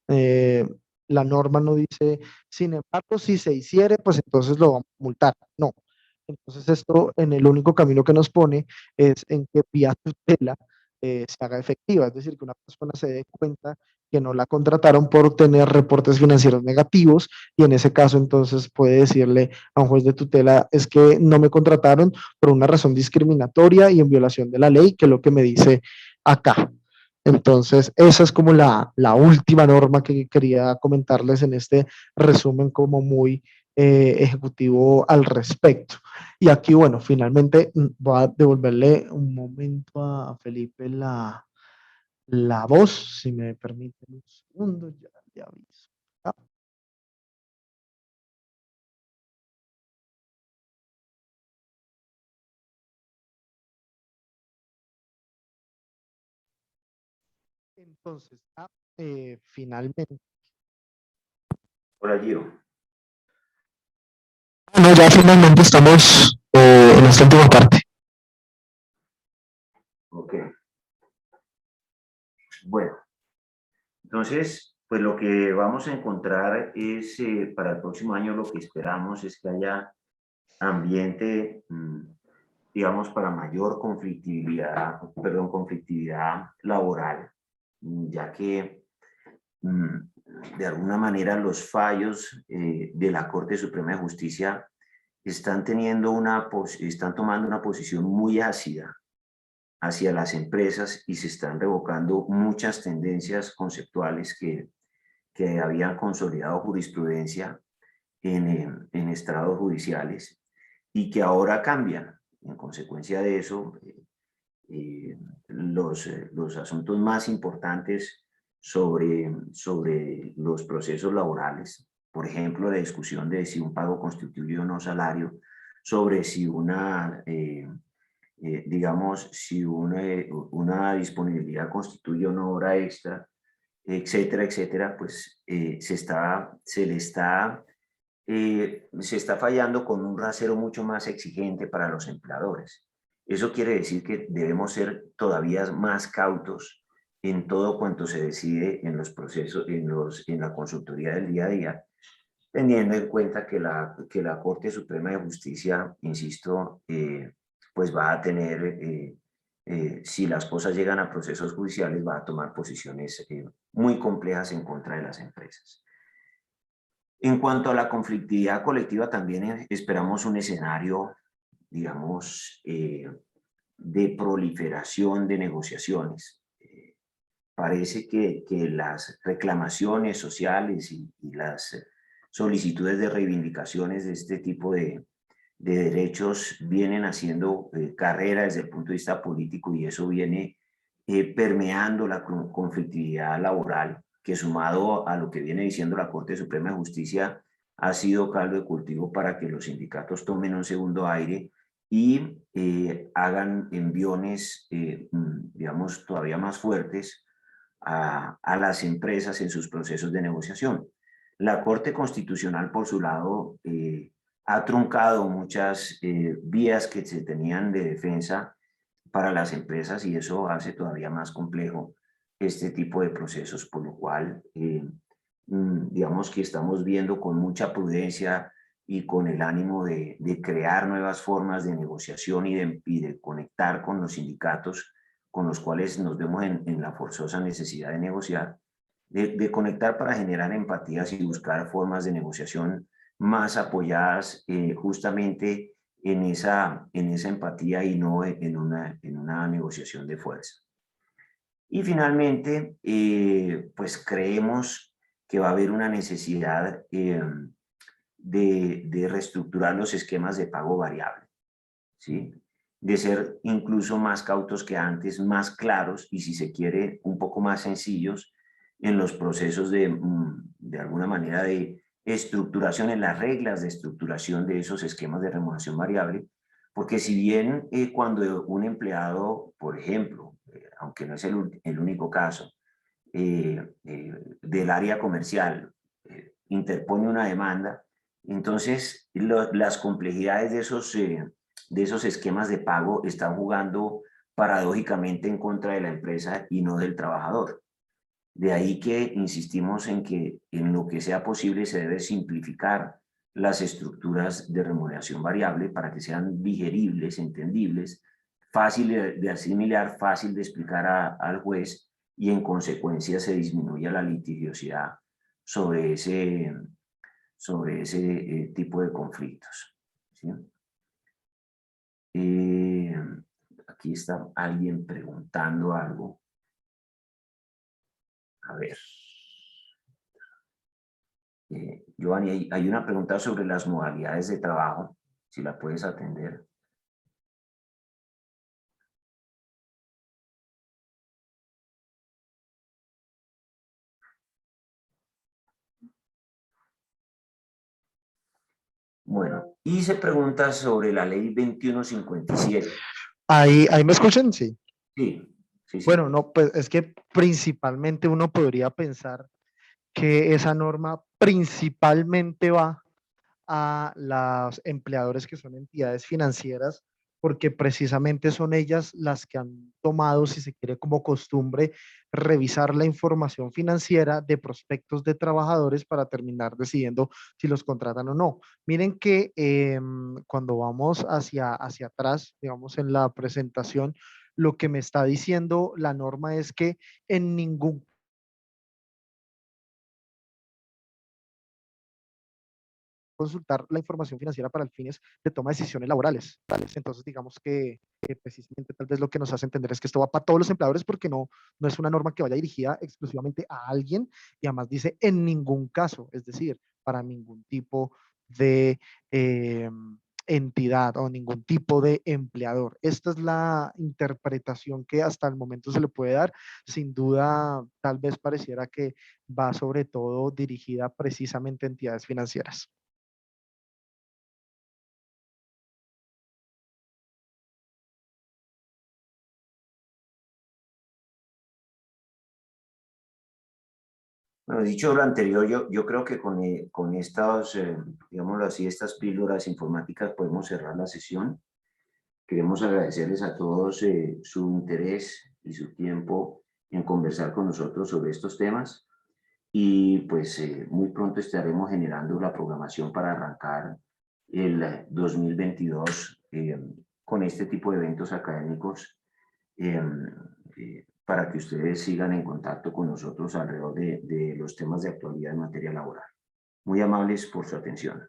eh, la norma no dice, sin embargo, si se hiciere, pues entonces lo vamos a multar. No. Entonces esto en el único camino que nos pone es en que vía tutela se haga efectiva, es decir, que una persona se dé cuenta que no la contrataron por tener reportes financieros negativos y en ese caso entonces puede decirle a un juez de tutela es que no me contrataron por una razón discriminatoria y en violación de la ley, que es lo que me dice acá. Entonces, esa es como la última norma que quería comentarles en este resumen como muy ejecutivo al respecto. Y aquí, bueno, finalmente voy a devolverle un momento a Felipe la voz, si me permiten un segundo, ya aviso. Ah, entonces, finalmente. Hola, Gio. No, ya finalmente estamos en esta última parte. Ok. Bueno, entonces, pues lo que vamos a encontrar es, para el próximo año lo que esperamos es que haya ambiente, digamos, para mayor conflictividad laboral, ya que de alguna manera los fallos de la Corte Suprema de Justicia están tomando una posición muy ácida hacia las empresas y se están revocando muchas tendencias conceptuales que habían consolidado jurisprudencia en estrados judiciales y que ahora cambian. En consecuencia de eso, los asuntos más importantes sobre los procesos laborales, por ejemplo, la discusión de si un pago constituye o no salario, sobre si digamos, si una disponibilidad constituye o no hora extra, etcétera, etcétera, pues se está fallando con un rasero mucho más exigente para los empleadores. Eso quiere decir que debemos ser todavía más cautos en todo cuanto se decide en los procesos, en la consultoría del día a día, teniendo en cuenta que la Corte Suprema de Justicia, insisto, pues va a tener, si las cosas llegan a procesos judiciales, va a tomar posiciones muy complejas en contra de las empresas. En cuanto a la conflictividad colectiva, también esperamos un escenario, digamos, de proliferación de negociaciones. Parece que las reclamaciones sociales y las solicitudes de reivindicaciones de este tipo de derechos vienen haciendo carrera desde el punto de vista político y eso viene permeando la conflictividad laboral, que sumado a lo que viene diciendo la Corte Suprema de Justicia ha sido caldo de cultivo para que los sindicatos tomen un segundo aire y hagan enviones, digamos, todavía más fuertes a las empresas en sus procesos de negociación. La Corte Constitucional, por su lado, ha truncado muchas vías que se tenían de defensa para las empresas y eso hace todavía más complejo este tipo de procesos, por lo cual digamos que estamos viendo con mucha prudencia y con el ánimo de crear nuevas formas de negociación y de conectar con los sindicatos con los cuales nos vemos en la forzosa necesidad de negociar, de conectar para generar empatías y buscar formas de negociación más apoyadas justamente en esa empatía y no en una negociación de fuerza. Y finalmente, pues creemos que va a haber una necesidad de reestructurar los esquemas de pago variable, ¿sí? De ser incluso más cautos que antes, más claros y, si se quiere, un poco más sencillos en los procesos de alguna manera de estructuración, en las reglas de estructuración de esos esquemas de remuneración variable, porque si bien cuando un empleado, por ejemplo, aunque no es el único caso, del área comercial interpone una demanda, entonces las complejidades de esos esquemas de pago están jugando paradójicamente en contra de la empresa y no del trabajador. De ahí que insistimos en que en lo que sea posible se debe simplificar las estructuras de remuneración variable para que sean digeribles, entendibles, fácil de asimilar, fácil de explicar al juez, y en consecuencia se disminuya la litigiosidad sobre ese tipo de conflictos, ¿sí? Aquí está alguien preguntando algo. A ver. Giovanni, hay una pregunta sobre las modalidades de trabajo, si la puedes atender. Bueno, y se pregunta sobre la ley 2157. Ahí me escuchan, sí. Sí, sí, sí. Bueno, no, pues es que principalmente uno podría pensar que esa norma principalmente va a los empleadores que son entidades financieras, porque precisamente son ellas las que han tomado, si se quiere, como costumbre, revisar la información financiera de prospectos de trabajadores para terminar decidiendo si los contratan o no. Miren que cuando vamos hacia atrás, digamos, en la presentación, lo que me está diciendo la norma es que en ningún consultar la información financiera para fines de toma de decisiones laborales. Entonces, digamos que precisamente tal vez lo que nos hace entender es que esto va para todos los empleadores, porque no es una norma que vaya dirigida exclusivamente a alguien, y además dice en ningún caso, es decir, para ningún tipo de entidad o ningún tipo de empleador. Esta es la interpretación que hasta el momento se le puede dar. Sin duda, tal vez pareciera que va sobre todo dirigida precisamente a entidades financieras. Bueno, dicho lo anterior, yo creo que con estas, digámoslo así, estas píldoras informáticas podemos cerrar la sesión. Queremos agradecerles a todos su interés y su tiempo en conversar con nosotros sobre estos temas, y pues muy pronto estaremos generando la programación para arrancar el 2022 con este tipo de eventos académicos, para que ustedes sigan en contacto con nosotros alrededor de los temas de actualidad en materia laboral. Muy amables por su atención.